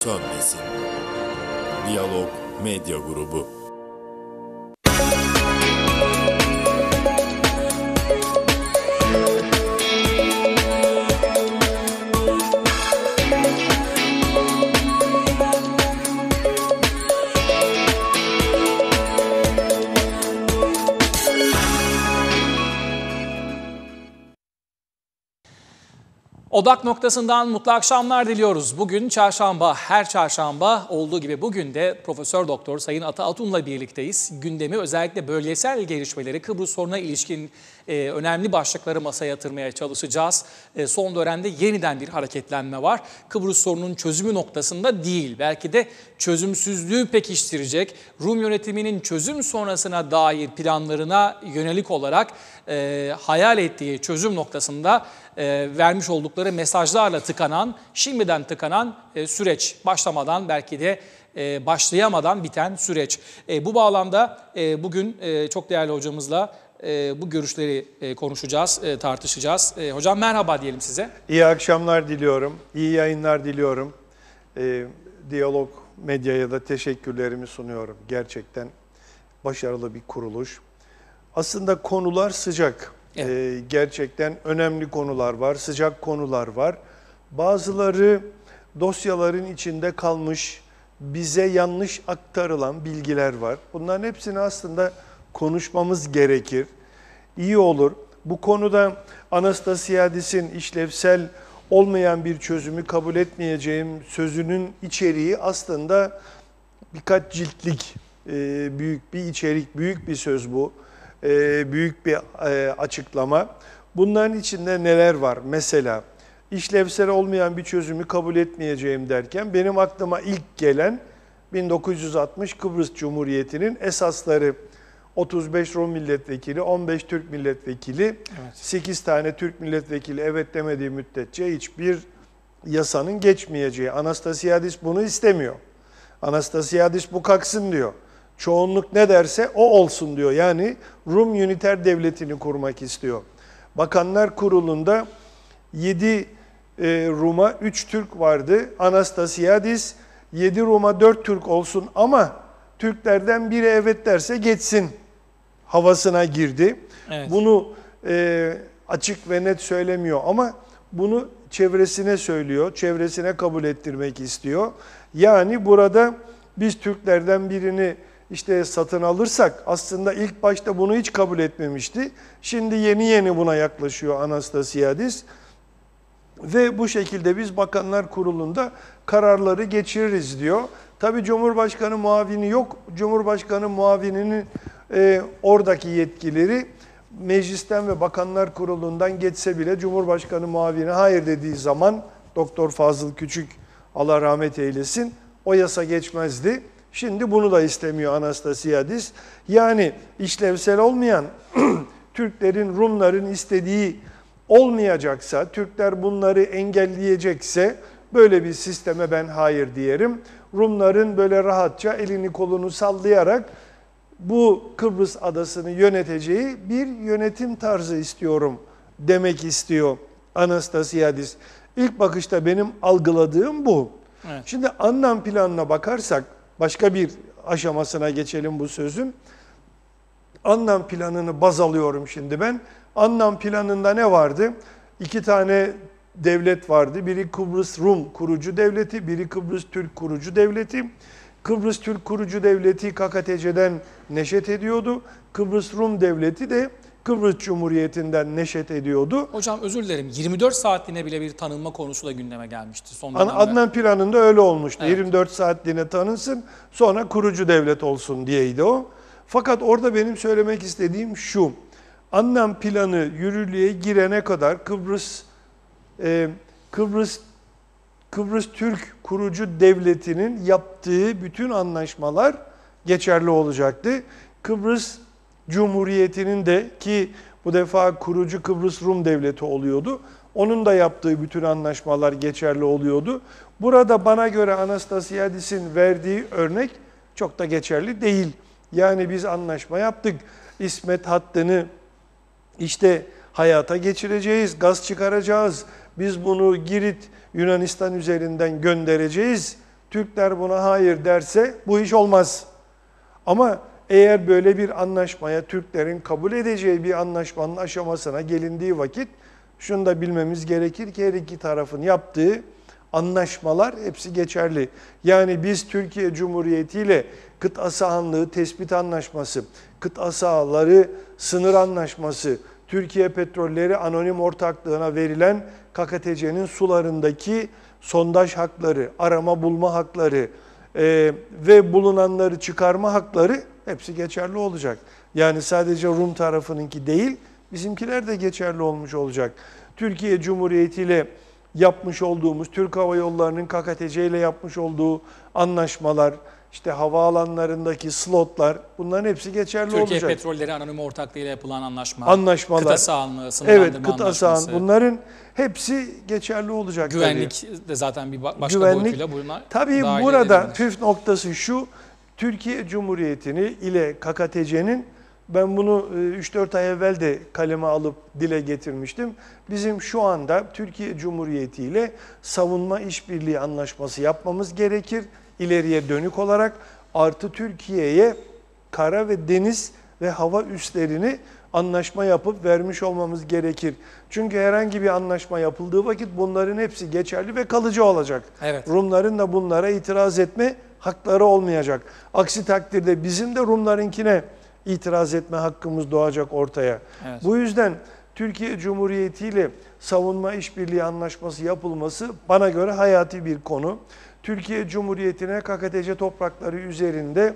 Sönmesin. Diyalog Medya Grubu. Odak noktasından mutlu akşamlar diliyoruz. Bugün çarşamba, her çarşamba olduğu gibi bugün de Profesör Doktor Sayın Ata Atun'la birlikteyiz. Gündemi özellikle bölgesel gelişmeleri, Kıbrıs sorununa ilişkin önemli başlıkları masaya yatırmaya çalışacağız. Son dönemde yeniden bir hareketlenme var. Kıbrıs sorununun çözümü noktasında değil, belki de çözümsüzlüğü pekiştirecek, Rum yönetiminin çözüm sonrasına dair planlarına yönelik olarak hayal ettiği çözüm noktasında vermiş oldukları mesajlarla şimdiden tıkanan süreç, başlamadan belki de başlayamadan biten süreç. Bu bağlamda bugün çok değerli hocamızla bu görüşleri konuşacağız, tartışacağız. Hocam merhaba diyelim size. İyi akşamlar diliyorum, iyi yayınlar diliyorum. Diyalog Medya'ya da teşekkürlerimi sunuyorum. Gerçekten başarılı bir kuruluş. Aslında konular sıcak. Evet. Gerçekten önemli konular var, sıcak konular var. Bazıları dosyaların içinde kalmış, bize yanlış aktarılan bilgiler var. Bunların hepsini aslında konuşmamız gerekir. İyi olur. Bu konuda Anastasiadis'in işlevsel olmayan bir çözümü kabul etmeyeceğim sözünün içeriği aslında birkaç ciltlik büyük bir içerik, büyük bir söz bu. Büyük bir açıklama. Bunların içinde neler var? Mesela işlevsel olmayan bir çözümü kabul etmeyeceğim derken benim aklıma ilk gelen 1960 Kıbrıs Cumhuriyeti'nin esasları. 35 Rum milletvekili, 15 Türk milletvekili, evet. 8 tane Türk milletvekili evet demediği müddetçe hiçbir yasanın geçmeyeceği. Anastasiadis bunu istemiyor. Anastasiadis bu kalksın diyor. Çoğunluk ne derse o olsun diyor. Yani Rum üniter devletini kurmak istiyor. Bakanlar Kurulu'nda 7 Rum'a 3 Türk vardı. Anastasiadis 7 Rum'a 4 Türk olsun ama Türklerden biri evet derse geçsin havasına girdi. Evet. Bunu açık ve net söylemiyor ama bunu çevresine söylüyor. Çevresine kabul ettirmek istiyor. Yani burada biz Türklerden birini İşte satın alırsak aslında ilk başta bunu hiç kabul etmemişti. Şimdi yeni yeni buna yaklaşıyor Anastasiadis. Ve bu şekilde biz Bakanlar Kurulu'nda kararları geçiririz diyor. Tabii Cumhurbaşkanı muavini yok. Cumhurbaşkanı muavininin oradaki yetkileri meclisten ve Bakanlar Kurulu'ndan geçse bile Cumhurbaşkanı muavini hayır dediği zaman Doktor Fazıl Küçük Allah rahmet eylesin o yasa geçmezdi. Şimdi bunu da istemiyor Anastasiadis. Yani işlevsel olmayan Türklerin, Rumların istediği olmayacaksa, Türkler bunları engelleyecekse böyle bir sisteme ben hayır diyelim. Rumların böyle rahatça elini kolunu sallayarak bu Kıbrıs adasını yöneteceği bir yönetim tarzı istiyorum demek istiyor Anastasiadis. İlk bakışta benim algıladığım bu. Evet. Şimdi Annan planına bakarsak, başka bir aşamasına geçelim bu sözün. Annan planını baz alıyorum şimdi ben. Annan planında ne vardı? 2 tane devlet vardı. Biri Kıbrıs Rum kurucu devleti, biri Kıbrıs Türk kurucu devleti. Kıbrıs Türk kurucu devleti KKTC'den neşet ediyordu. Kıbrıs Rum devleti de Kıbrıs Cumhuriyeti'nden neşet ediyordu. Hocam özür dilerim, 24 saatliğine bile bir tanınma konusu da gündeme gelmişti son dönemde. Adnan planında öyle olmuştu. Evet. 24 saatliğine tanınsın, sonra kurucu devlet olsun diyeydi o. Fakat orada benim söylemek istediğim şu. Annan planı yürürlüğe girene kadar Kıbrıs Türk kurucu devletinin yaptığı bütün anlaşmalar geçerli olacaktı. Kıbrıs Cumhuriyeti'nin de ki bu defa kurucu Kıbrıs Rum devleti oluyordu. Onun da yaptığı bütün anlaşmalar geçerli oluyordu. Burada bana göre Anastasiadis'in verdiği örnek çok da geçerli değil. Yani biz anlaşma yaptık. İsmet hattını işte hayata geçireceğiz, gaz çıkaracağız. Biz bunu Girit Yunanistan üzerinden göndereceğiz. Türkler buna hayır derse bu iş olmaz. Ama eğer böyle bir anlaşmaya, Türklerin kabul edeceği bir anlaşmanın aşamasına gelindiği vakit şunu da bilmemiz gerekir ki her iki tarafın yaptığı anlaşmalar hepsi geçerli. Yani biz Türkiye Cumhuriyeti ile kıta sahanlığı tespit anlaşması, kıta sahaları sınır anlaşması, Türkiye Petrolleri Anonim Ortaklığı'na verilen KKTC'nin sularındaki sondaj hakları, arama bulma hakları ve bulunanları çıkarma hakları hepsi geçerli olacak. Yani sadece Rum tarafınınki değil, bizimkiler de geçerli olmuş olacak. Türkiye Cumhuriyeti ile yapmış olduğumuz, Türk Hava Yolları'nın KKTC ile yapmış olduğu anlaşmalar, işte havaalanlarındaki slotlar, bunların hepsi geçerli olacak. Türkiye Petrolleri Anonim Ortaklığı ile yapılan anlaşmalar, kıta sahanlığı, sınırlandırma evet, kıta anlaşması. sahan, bunların hepsi geçerli olacak. Güvenlik de zaten bir başka Güvenlik, boyutuyla buna tabii dahil burada edilebilir. püf noktası şu, Türkiye Cumhuriyeti'ni ile KKTC'nin, ben bunu 3-4 ay evvel de kaleme alıp dile getirmiştim. Bizim şu anda Türkiye Cumhuriyeti ile savunma işbirliği anlaşması yapmamız gerekir. İleriye dönük olarak artı Türkiye'ye kara ve deniz ve hava üslerini anlaşma yapıp vermiş olmamız gerekir. Çünkü herhangi bir anlaşma yapıldığı vakit bunların hepsi geçerli ve kalıcı olacak. Evet. Rumların da bunlara itiraz etme hakları olmayacak. Aksi takdirde bizim de Rumlarınkine itiraz etme hakkımız doğacak ortaya. Evet. Bu yüzden Türkiye Cumhuriyeti ile savunma işbirliği anlaşması yapılması bana göre hayati bir konu. Türkiye Cumhuriyeti'ne KKTC toprakları üzerinde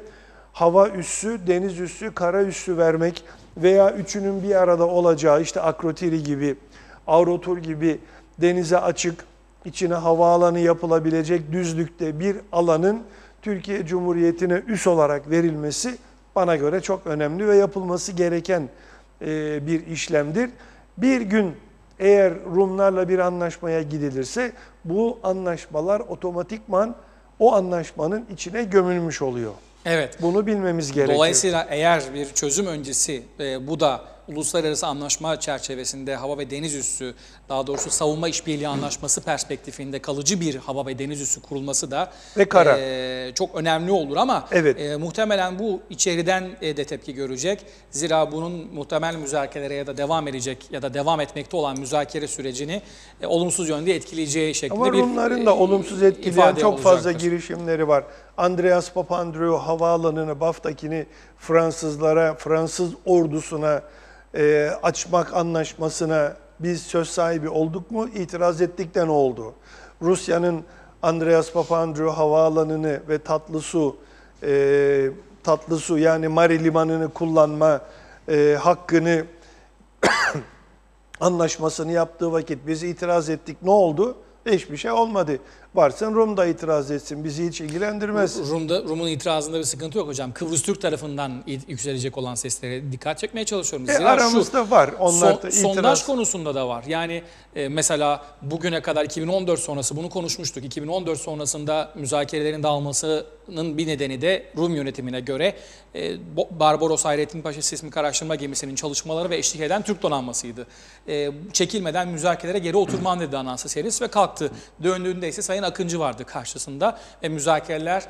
hava üssü, deniz üssü, kara üssü vermek veya üçünün bir arada olacağı, işte Akrotiri gibi, Avrotur gibi denize açık, içine havaalanı yapılabilecek düzlükte bir alanın Türkiye Cumhuriyeti'ne üs olarak verilmesi bana göre çok önemli ve yapılması gereken bir işlemdir. Bir gün eğer Rumlarla bir anlaşmaya gidilirse bu anlaşmalar otomatikman o anlaşmanın içine gömülmüş oluyor. Evet. Bunu bilmemiz gerekiyor. Dolayısıyla eğer bir çözüm öncesi bu da uluslararası anlaşma çerçevesinde hava ve deniz üssü, daha doğrusu savunma işbirliği anlaşması perspektifinde kalıcı bir hava ve deniz üssü kurulması da Ve kara. Çok önemli olur ama Evet. muhtemelen bu içeriden de tepki görecek. Zira bunun muhtemel müzakerelere ya da devam edecek ya da devam etmekte olan müzakere sürecini olumsuz yönde etkileyeceği şeklinde Ama bir Rumların da olumsuz etkileyen ifade çok fazla olacaktır. girişimleri var. Andreas Papandreou havaalanını, BAF'takini Fransızlara, Fransız ordusuna açmak anlaşmasına biz söz sahibi olduk mu? İtiraz ettik de ne oldu? Rusya'nın Andreas Papandreou havaalanını ve tatlı su yani Mari Limanı'nı kullanma hakkını anlaşmasını yaptığı vakit biz itiraz ettik. Ne oldu? Hiçbir şey olmadı. Varsın Rum da itiraz etsin. Bizi hiç ilgilendirmez. Rum'un itirazında bir sıkıntı yok hocam. Kıbrıs Türk tarafından yükselecek olan seslere dikkat çekmeye çalışıyorum. Zira Aramızda var. Onlar da sondaj itiraz. konusunda da var. Yani mesela bugüne kadar 2014 sonrası bunu konuşmuştuk. 2014 sonrasında müzakerelerin dağılmasının bir nedeni de Rum yönetimine göre Barbaros Hayrettin Paşa Sismik Araştırma Gemisi'nin çalışmaları ve eşlik eden Türk donanmasıydı. Çekilmeden müzakerelere geri oturman dedi Anansa Seris ve kalktı. Döndüğünde ise Sayın Akıncı vardı karşısında ve müzakereler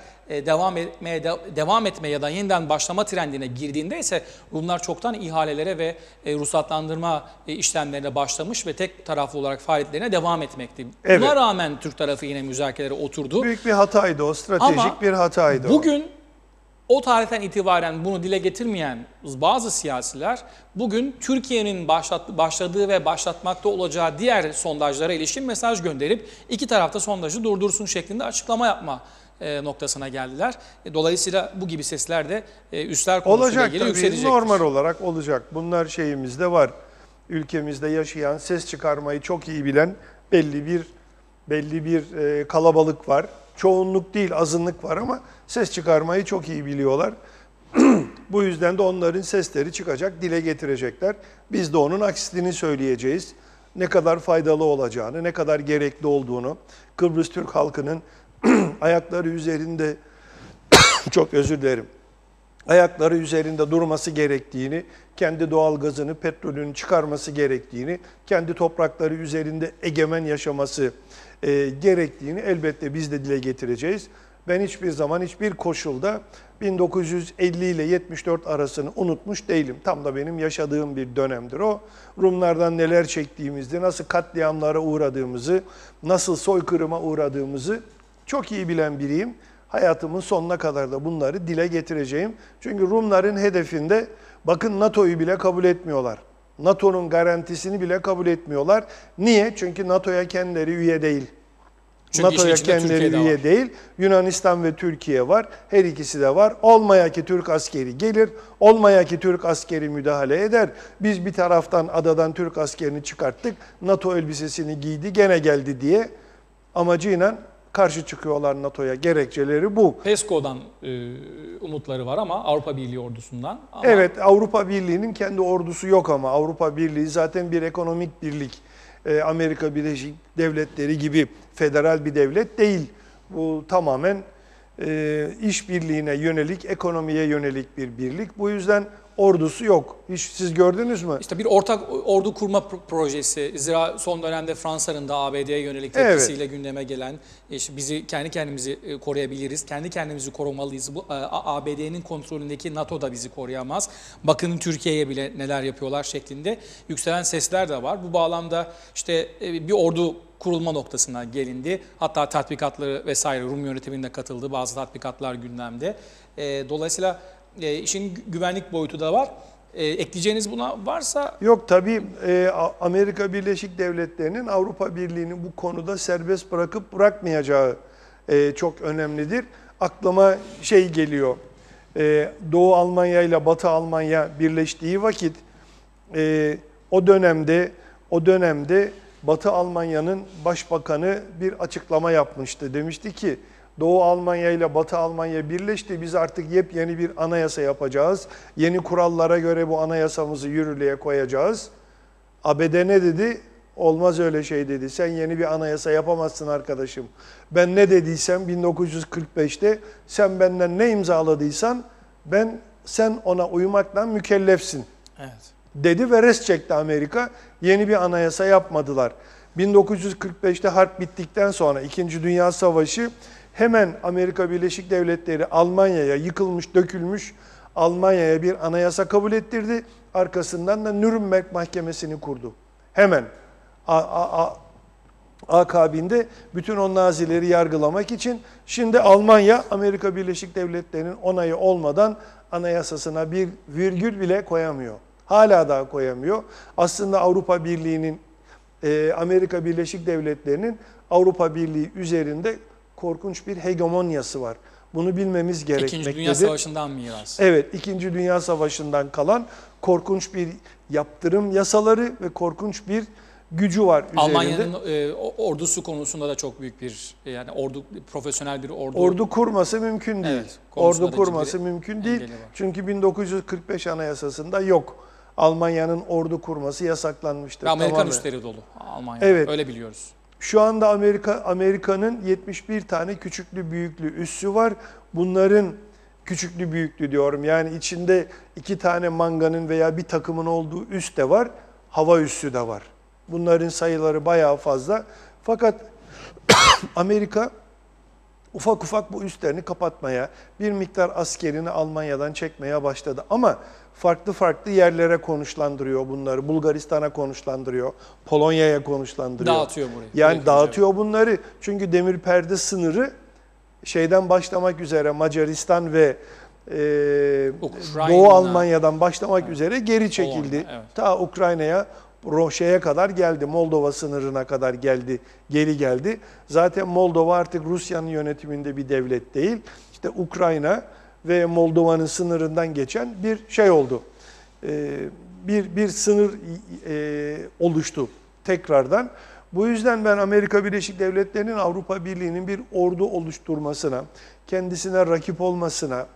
devam etmeye ya da yeniden başlama trendine girdiğinde ise Rumlar çoktan ihalelere ve ruhsatlandırma işlemlerine başlamış ve tek taraflı olarak faaliyetlerine devam etmekti. Evet. Buna rağmen Türk tarafı yine müzakerelere oturdu. Büyük bir hataydı o. Stratejik Ama bir hataydı bugün o tarihten itibaren bunu dile getirmeyen bazı siyasiler bugün Türkiye'nin başladığı ve başlatmakta olacağı diğer sondajlara ilişkin mesaj gönderip iki tarafta sondajı durdursun şeklinde açıklama yapma noktasına geldiler. Dolayısıyla bu gibi sesler de üsler konusuyla olacak ilgili tabii. yükselecektir. Normal olarak olacak. Bunlar şeyimizde var. Ülkemizde yaşayan, ses çıkarmayı çok iyi bilen belli bir kalabalık var. Çoğunluk değil, azınlık var ama ses çıkarmayı çok iyi biliyorlar. Bu yüzden de onların sesleri çıkacak, dile getirecekler. Biz de onun aksini söyleyeceğiz. Ne kadar faydalı olacağını, ne kadar gerekli olduğunu, Kıbrıs Türk halkının ayakları üzerinde, çok özür dilerim, ayakları üzerinde durması gerektiğini, kendi doğalgazını, petrolünü çıkarması gerektiğini, kendi toprakları üzerinde egemen yaşaması gerektiğini elbette biz de dile getireceğiz. Ben hiçbir zaman hiçbir koşulda 1950 ile 74 arasını unutmuş değilim. Tam da benim yaşadığım bir dönemdir o. Rumlardan neler çektiğimizi, nasıl katliamlara uğradığımızı, nasıl soykırıma uğradığımızı çok iyi bilen biriyim. Hayatımın sonuna kadar da bunları dile getireceğim. Çünkü Rumların hedefinde, bakın NATO'yu bile kabul etmiyorlar. NATO'nun garantisini bile kabul etmiyorlar. Niye? Çünkü NATO'ya kendileri üye değil. Çünkü NATO'ya kendileri üye değil. Yunanistan ve Türkiye var. Her ikisi de var. Olmaya ki Türk askeri gelir. Olmaya ki Türk askeri müdahale eder. Biz bir taraftan adadan Türk askerini çıkarttık. NATO elbisesini giydi gene geldi diye amacıyla karşı çıkıyorlar NATO'ya. Gerekçeleri bu. PESCO'dan umutları var ama Avrupa Birliği ordusundan. Ama Evet, Avrupa Birliği'nin kendi ordusu yok ama Avrupa Birliği zaten bir ekonomik birlik. Amerika Birleşik Devletleri gibi federal bir devlet değil. Bu tamamen işbirliğine yönelik, ekonomiye yönelik bir birlik. Bu yüzden ordusu yok. Hiç siz gördünüz mü? İşte bir ortak ordu kurma projesi. Zira son dönemde Fransa'nın da ABD'ye yönelik tepkisiyle gündeme gelen, işte bizi kendi kendimizi koruyabiliriz, kendi kendimizi korumalıyız. Bu ABD'nin kontrolündeki NATO da bizi koruyamaz. Bakın Türkiye'ye bile neler yapıyorlar şeklinde yükselen sesler de var. Bu bağlamda işte bir ordu kurulma noktasına gelindi. Hatta tatbikatları vesaire Rum yönetiminde katıldığı bazı tatbikatlar gündemde. Dolayısıyla işin güvenlik boyutu da var. Ekleyeceğiniz buna varsa? Yok tabii, Amerika Birleşik Devletleri'nin Avrupa Birliği'ni bu konuda serbest bırakıp bırakmayacağı çok önemlidir. Aklıma şey geliyor, Doğu Almanya ile Batı Almanya birleştiği vakit o dönemde Batı Almanya'nın başbakanı bir açıklama yapmıştı. Demişti ki Doğu Almanya ile Batı Almanya birleşti. Biz artık yepyeni bir anayasa yapacağız. Yeni kurallara göre bu anayasamızı yürürlüğe koyacağız. ABD ne dedi? Olmaz öyle şey dedi. Sen yeni bir anayasa yapamazsın arkadaşım. Ben ne dediysem 1945'te sen benden ne imzaladıysan sen ona uymakla mükellefsin. Evet. Dedi ve rest çekti Amerika. Yeni bir anayasa yapmadılar. 1945'te harp bittikten sonra 2. Dünya Savaşı hemen Amerika Birleşik Devletleri Almanya'ya yıkılmış, dökülmüş Almanya'ya bir anayasa kabul ettirdi. Arkasından da Nürnberg Mahkemesi'ni kurdu. Hemen akabinde bütün o Nazileri yargılamak için. Şimdi Almanya Amerika Birleşik Devletleri'nin onayı olmadan anayasasına bir virgül bile koyamıyor. Hala daha koyamıyor. Aslında Avrupa Birliği'nin, Amerika Birleşik Devletleri'nin Avrupa Birliği üzerinde korkunç bir hegemonyası var. Bunu bilmemiz gerekmektedir. İkinci Dünya Savaşı'ndan miras. Evet, İkinci Dünya Savaşı'ndan kalan korkunç bir yaptırım yasaları ve korkunç bir gücü var üzerinde. Almanya'nın ordusu konusunda da çok büyük bir profesyonel bir ordu kurması mümkün değil. Evet, konusunda ordu kurması mümkün değil. Çünkü 1945 Anayasası'nda yok. Almanya'nın ordu kurması yasaklanmıştır. Ve Amerikan tamamen. üsleri dolu Almanya'da. Evet. Öyle biliyoruz. Şu anda Amerika'nın 71 tane küçüklü büyüklü üssü var. Bunların küçüklü büyüklü diyorum. Yani içinde 2 tane manganın veya bir takımın olduğu üs de var. Hava üssü de var. Bunların sayıları bayağı fazla. Fakat Amerika ufak ufak bu üslerini kapatmaya, bir miktar askerini Almanya'dan çekmeye başladı. Ama farklı farklı yerlere konuşlandırıyor bunları. Bulgaristan'a konuşlandırıyor, Polonya'ya konuşlandırıyor. Dağıtıyor burayı. Yani dağıtıyor bunları. Çünkü demir perde sınırı şeyden başlamak üzere Macaristan ve Doğu Almanya'dan başlamak üzere geri çekildi. Evet. Ta Ukrayna'ya, şeye kadar geldi. Moldova sınırına kadar geldi, geri geldi. Zaten Moldova artık Rusya'nın yönetiminde bir devlet değil. İşte Ukrayna ve Moldova'nın sınırından geçen bir şey oldu. Bir sınır oluştu tekrardan. Bu yüzden ben Amerika Birleşik Devletleri'nin Avrupa Birliği'nin bir ordu oluşturmasına, kendisine rakip olmasına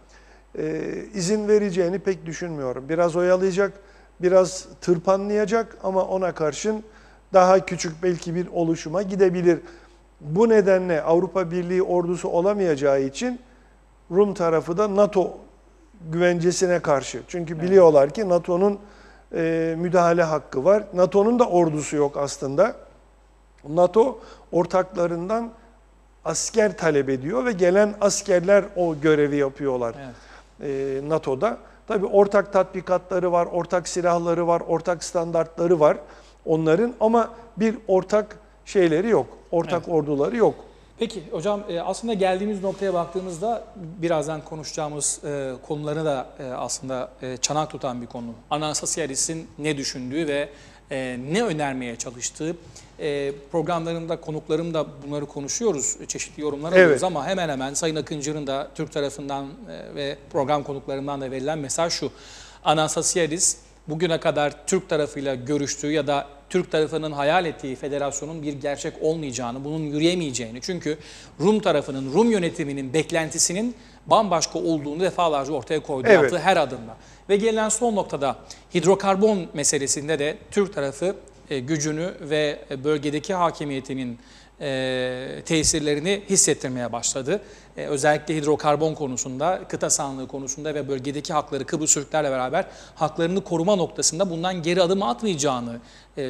izin vereceğini pek düşünmüyorum. Biraz oyalayacak, biraz tırpanlayacak ama ona karşın daha küçük belki bir oluşuma gidebilir. Bu nedenle Avrupa Birliği ordusu olamayacağı için Rum tarafı da NATO güvencesine karşı. Çünkü biliyorlar ki NATO'nun müdahale hakkı var. NATO'nun da ordusu yok aslında. NATO ortaklarından asker talep ediyor ve gelen askerler o görevi yapıyorlar NATO'da. Tabii ortak tatbikatları var, ortak silahları var, ortak standartları var onların ama bir ortak şeyleri yok, ortak orduları yok. Peki hocam, aslında geldiğimiz noktaya baktığımızda birazdan konuşacağımız konuları da aslında çanak tutan bir konu. Anastasiadis'in ne düşündüğü ve ne önermeye çalıştığı. Programlarında konuklarım da bunları konuşuyoruz, çeşitli yorumlar alıyoruz ama hemen hemen Sayın Akıncı'nın da Türk tarafından ve program konuklarından da verilen mesaj şu: Anastasiadis bugüne kadar Türk tarafıyla görüştüğü ya da Türk tarafının hayal ettiği federasyonun bir gerçek olmayacağını, bunun yürüyemeyeceğini, çünkü Rum tarafının, Rum yönetiminin beklentisinin bambaşka olduğunu defalarca ortaya koydu yaptığı her adımda. Ve gelen son noktada hidrokarbon meselesinde de Türk tarafı gücünü ve bölgedeki hakimiyetinin tesirlerini hissettirmeye başladı. Özellikle hidrokarbon konusunda, kıta sahanlığı konusunda ve bölgedeki hakları, Kıbrıs Türklerle beraber haklarını koruma noktasında bundan geri adım atmayacağını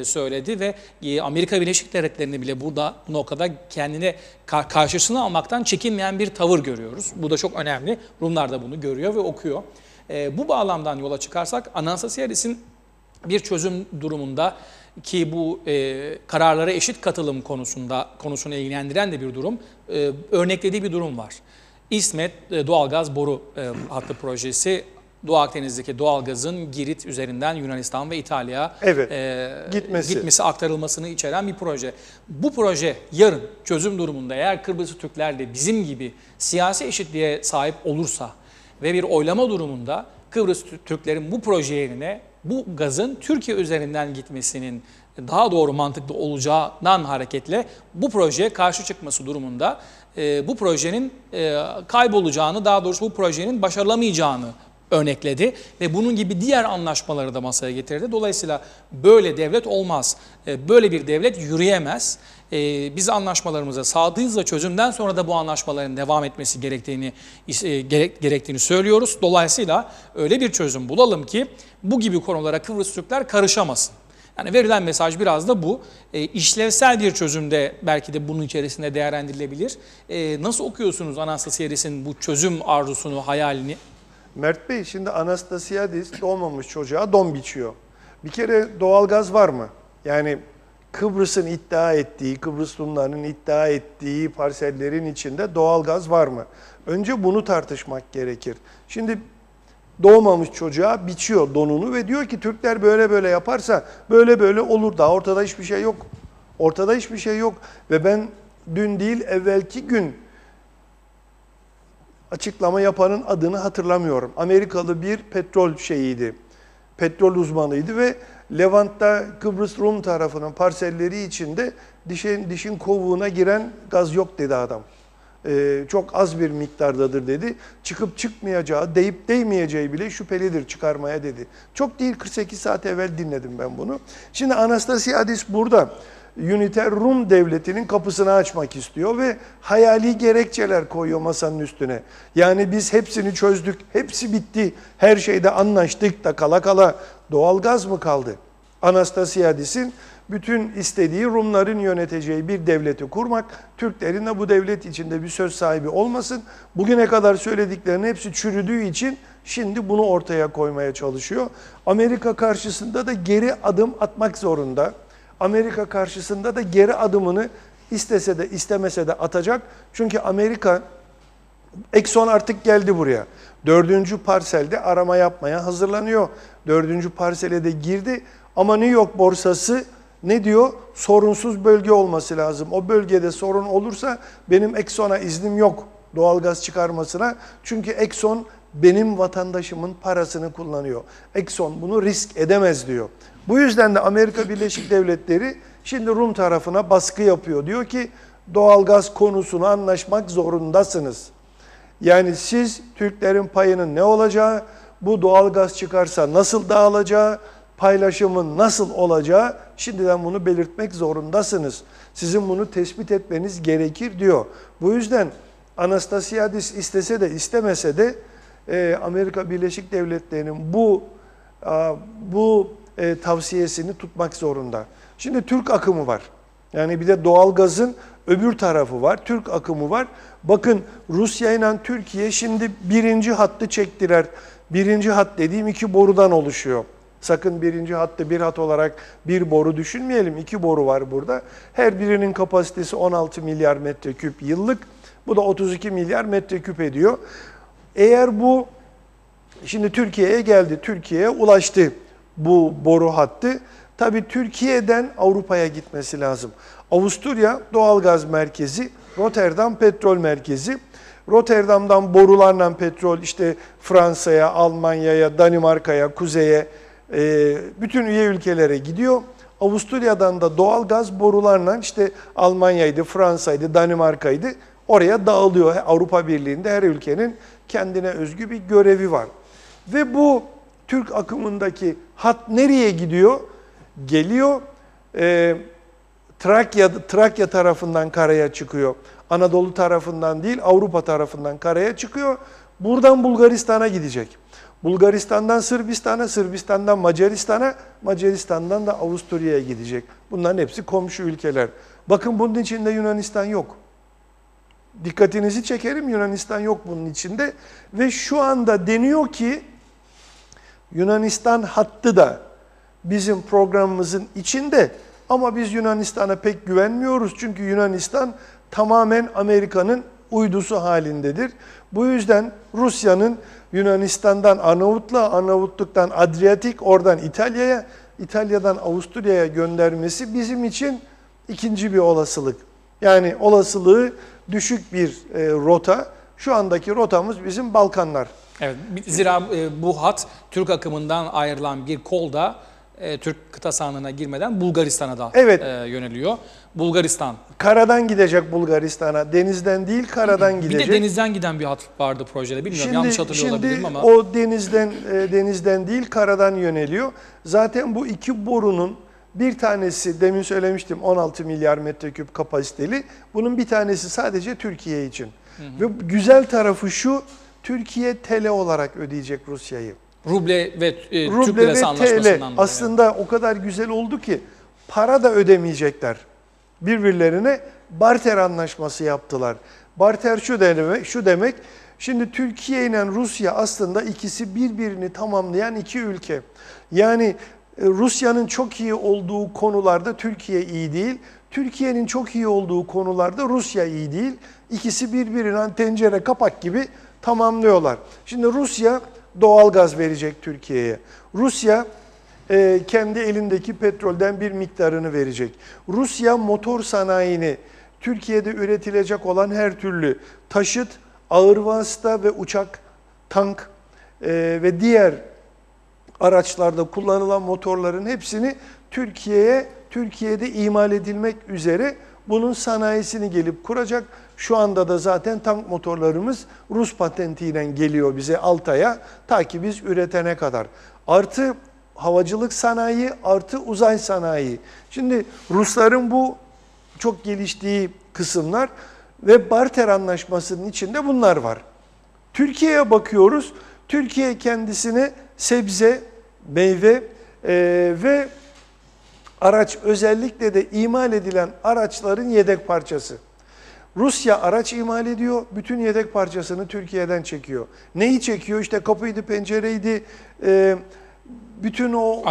söyledi ve Amerika Birleşik Devletleri'ni bile bu noktada kendine karşısına almaktan çekinmeyen bir tavır görüyoruz. Bu da çok önemli. Rumlar da bunu görüyor ve okuyor. Bu bağlamdan yola çıkarsak Anastasiadis'in bir çözüm durumunda, ki bu kararlara eşit katılım konusunu ilgilendiren de bir durum, örneklediği bir durum var. İsmet doğalgaz boru hattı projesi, Doğu Akdeniz'deki doğalgazın Girit üzerinden Yunanistan ve İtalya'ya gitmesi, aktarılmasını içeren bir proje. Bu proje yarın çözüm durumunda eğer Kıbrıs Türkler de bizim gibi siyasi eşitliğe sahip olursa ve bir oylama durumunda Kıbrıs Türklerin bu proje yerine bu gazın Türkiye üzerinden gitmesinin daha doğru, mantıklı olacağından hareketle bu projeye karşı çıkması durumunda bu projenin kaybolacağını, daha doğrusu bu projenin başarılamayacağını örnekledi ve bunun gibi diğer anlaşmaları da masaya getirdi. Dolayısıyla böyle devlet olmaz, böyle bir devlet yürüyemez. Biz anlaşmalarımıza sadığız ve çözümden sonra da bu anlaşmaların devam etmesi gerektiğini söylüyoruz. Dolayısıyla öyle bir çözüm bulalım ki bu gibi konulara Kıbrıs Türkler karışamasın. Yani verilen mesaj biraz da bu. İşlevsel bir çözümde belki de bunun içerisinde değerlendirilebilir. Nasıl okuyorsunuz Anastasiadis'in bu çözüm arzusunu, hayalini? Mert Bey, şimdi Anastasiadis doğmamış çocuğa don biçiyor. Bir kere doğalgaz var mı? Yani Kıbrıs'ın iddia ettiği, Kıbrıs Rumlarının iddia ettiği parsellerin içinde doğalgaz var mı? Önce bunu tartışmak gerekir. Şimdi doğmamış çocuğa biçiyor donunu ve diyor ki Türkler böyle böyle yaparsa böyle böyle olur. Daha ortada hiçbir şey yok. Ortada hiçbir şey yok. Ve ben dün değil evvelki gün açıklama yapanın adını hatırlamıyorum. Amerikalı bir petrol şeyiydi. Petrol uzmanıydı ve Levant'ta Kıbrıs Rum tarafının parselleri içinde dişin kovuğuna giren gaz yok dedi adam. Çok az bir miktardadır dedi. Çıkıp çıkmayacağı, değip değmeyeceği bile şüphelidir çıkarmaya dedi. Çok değil, 48 saat evvel dinledim ben bunu. Şimdi Anastasiadis burada Üniter Rum devletinin kapısını açmak istiyor ve hayali gerekçeler koyuyor masanın üstüne. Yani biz hepsini çözdük, hepsi bitti, her şeyde anlaştık da kala kala doğalgaz mı kaldı? Anastasiadis'in bütün istediği Rumların yöneteceği bir devleti kurmak, Türklerin de bu devlet içinde bir söz sahibi olmasın. Bugüne kadar söylediklerinin hepsi çürüdüğü için şimdi bunu ortaya koymaya çalışıyor. Amerika karşısında da geri adım atmak zorunda. Amerika karşısında da geri adımını istese de istemese de atacak. Çünkü Amerika, Exxon artık geldi buraya. 4. parselde arama yapmaya hazırlanıyor. 4. parsele de girdi. Ama New York borsası ne diyor? Sorunsuz bölge olması lazım. O bölgede sorun olursa benim Exxon'a iznim yok doğalgaz çıkarmasına. Çünkü Exxon benim vatandaşımın parasını kullanıyor. Exxon bunu risk edemez diyor. Bu yüzden de Amerika Birleşik Devletleri şimdi Rum tarafına baskı yapıyor. Diyor ki doğalgaz konusunu anlaşmak zorundasınız. Yani siz Türklerin payının ne olacağı, bu doğalgaz çıkarsa nasıl dağılacağı, paylaşımın nasıl olacağı şimdiden bunu belirtmek zorundasınız. Sizin bunu tespit etmeniz gerekir diyor. Bu yüzden Anastasiadis istese de istemese de Amerika Birleşik Devletleri'nin bu tavsiyesini tutmak zorunda. Şimdi Türk akımı var. Yani bir de doğalgazın öbür tarafı var, Türk akımı var. Bakın Rusya ile Türkiye şimdi birinci hattı çektiler. Birinci hat dediğim 2 borudan oluşuyor. Sakın birinci hattı bir hat olarak bir boru düşünmeyelim. 2 boru var burada. Her birinin kapasitesi 16 milyar metreküp yıllık. Bu da 32 milyar metreküp ediyor. Eğer bu şimdi Türkiye'ye geldi, Türkiye'ye ulaştı bu boru hattı. Tabii Türkiye'den Avrupa'ya gitmesi lazım. Avusturya doğalgaz merkezi, Rotterdam petrol merkezi. Rotterdam'dan borularla petrol işte Fransa'ya, Almanya'ya, Danimarka'ya, kuzeye, bütün üye ülkelere gidiyor. Avusturya'dan da doğalgaz borularla işte Almanya'ydı, Fransa'ydı, Danimarka'ydı. Oraya dağılıyor. Avrupa Birliği'nde her ülkenin kendine özgü bir görevi var. Ve bu Türk akımındaki hat nereye gidiyor? Geliyor, Trakya tarafından karaya çıkıyor. Anadolu tarafından değil, Avrupa tarafından karaya çıkıyor. Buradan Bulgaristan'a gidecek. Bulgaristan'dan Sırbistan'a, Sırbistan'dan Macaristan'a, Macaristan'dan da Avusturya'ya gidecek. Bunların hepsi komşu ülkeler. Bakın bunun içinde Yunanistan yok. Dikkatinizi çekerim, Yunanistan yok bunun içinde. Ve şu anda deniyor ki Yunanistan hattı da bizim programımızın içinde ama biz Yunanistan'a pek güvenmiyoruz. Çünkü Yunanistan tamamen Amerika'nın uydusu halindedir. Bu yüzden Rusya'nın Yunanistan'dan Arnavutluğa, Arnavutluk'tan Adriyatik, oradan İtalya'ya, İtalya'dan Avusturya'ya göndermesi bizim için ikinci bir olasılık. Yani olasılığı düşük bir rota. Şu andaki rotamız bizim Balkanlar. Evet, zira bu hat Türk akımından ayrılan bir kol da Türk kıta sahanlığına girmeden Bulgaristan'a da yöneliyor. Bulgaristan. Karadan gidecek Bulgaristan'a. Denizden değil, karadan gidecek. Bir de denizden giden bir hat vardı projede. Bilmiyorum, yanlış hatırlıyor olabilirim ama. O denizden değil, karadan yöneliyor. Zaten bu 2 borunun bir tanesi, demin söylemiştim 16 milyar metreküp kapasiteli. Bunun bir tanesi sadece Türkiye için. Ve güzel tarafı şu, Türkiye TL olarak ödeyecek Rusya'yı. Ruble ve Türk lirası anlaşmasından. Aslında o kadar güzel oldu ki para da ödemeyecekler. Birbirlerine barter anlaşması yaptılar. Barter şu demek. Şimdi Türkiye ile Rusya aslında ikisi birbirini tamamlayan 2 ülke. Yani Rusya'nın çok iyi olduğu konularda Türkiye iyi değil. Türkiye'nin çok iyi olduğu konularda Rusya iyi değil. İkisi birbirine tencere kapak gibi tamamlıyorlar. Şimdi Rusya doğalgaz verecek Türkiye'ye. Rusya kendi elindeki petrolden bir miktarını verecek. Rusya motor sanayini, Türkiye'de üretilecek olan her türlü taşıt, ağır vasıta ve uçak, tank ve diğer araçlarda kullanılan motorların hepsini Türkiye'de imal edilmek üzere bunun sanayisini gelip kuracak. Şu anda da zaten tank motorlarımız Rus patentiyle geliyor bize Altay'a ta ki biz üretene kadar. Artı havacılık sanayi, artı uzay sanayi. Şimdi Rusların bu çok geliştiği kısımlar ve barter anlaşmasının içinde bunlar var. Türkiye'ye bakıyoruz. Türkiye kendisine sebze, meyve ve araç, özellikle de imal edilen araçların yedek parçası. Rusya araç imal ediyor, bütün yedek parçasını Türkiye'den çekiyor. Neyi çekiyor? İşte kapıydı, pencereydi, bütün o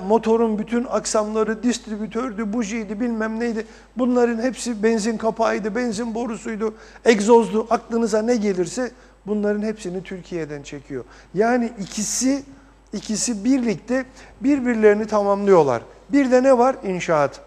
motorun bütün aksamları, distribütördü, bujiydi, bilmem neydi. Bunların hepsi benzin kapağıydı, benzin borusuydu, egzozdu, aklınıza ne gelirse bunların hepsini Türkiye'den çekiyor. Yani ikisi birlikte birbirlerini tamamlıyorlar. Bir de ne var? İnşaat.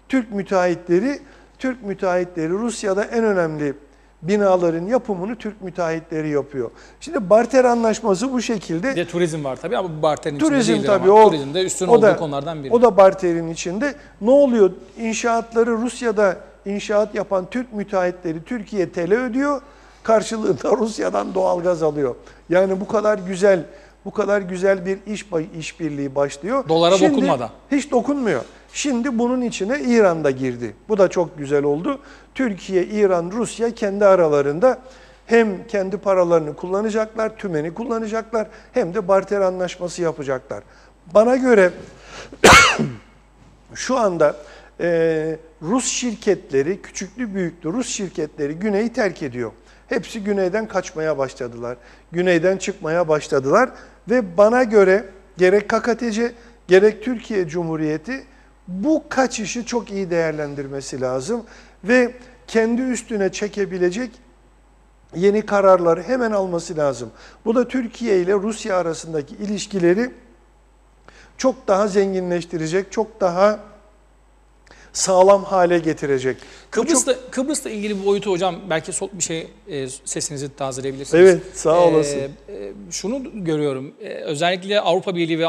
Türk müteahhitleri Rusya'da en önemli binaların yapımını Türk müteahhitleri yapıyor. Şimdi barter anlaşması bu şekilde. Bir de turizm var tabii ama bu barterin içinde turizm değildir tabii, ama turizm de üstün olduğu konulardan biri. O da barterin içinde. Ne oluyor? İnşaatları Rusya'da inşaat yapan Türk müteahhitleri Türkiye TL ödüyor. Karşılığında Rusya'dan doğalgaz alıyor. Yani bu kadar güzel bir işbirliği başlıyor. Dolara dokunmadan. Hiç dokunmuyor. Şimdi bunun içine İran da girdi. Bu da çok güzel oldu. Türkiye, İran, Rusya kendi aralarında hem kendi paralarını kullanacaklar, tümeni kullanacaklar, hem de barter anlaşması yapacaklar. Bana göre şu anda Rus şirketleri, küçüklü büyüklü Rus şirketleri güneyi terk ediyor. Hepsi güneyden kaçmaya başladılar. Güneyden çıkmaya başladılar ve bana göre gerek KKTC gerek Türkiye Cumhuriyeti bu kaçışı çok iyi değerlendirmesi lazım ve kendi üstüne çekebilecek yeni kararları hemen alması lazım. Bu da Türkiye ile Rusya arasındaki ilişkileri çok daha zenginleştirecek, çok daha sağlam hale getirecek. Kıbrıs'la ilgili bir boyutu hocam, belki bir şey sesinizi tazeleyebilirsiniz. Evet, sağ olasın. Şunu görüyorum, özellikle Avrupa Birliği ve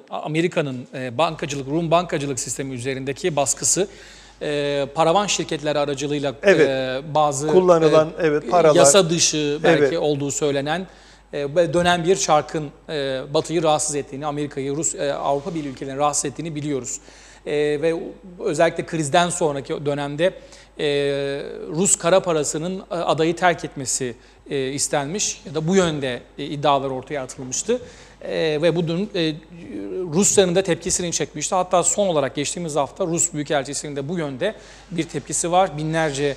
Amerika'nın bankacılık, Rum bankacılık sistemi üzerindeki baskısı, paravan şirketleri aracılığıyla bazı kullanılan paralar, yasa dışı belki evet, olduğu söylenen dönen bir çarkın Batı'yı rahatsız ettiğini, Amerika'yı, Avrupa Birliği ülkelerini rahatsız ettiğini biliyoruz. Ve özellikle krizden sonraki dönemde Rus kara parasının adayı terk etmesi istenmiş ya da bu yönde iddialar ortaya atılmıştı. Ve bunun Rusya'nın da tepkisini çekmişti. Hatta son olarak geçtiğimiz hafta Rus Büyükelçisi'nin de bu yönde bir tepkisi var. Binlerce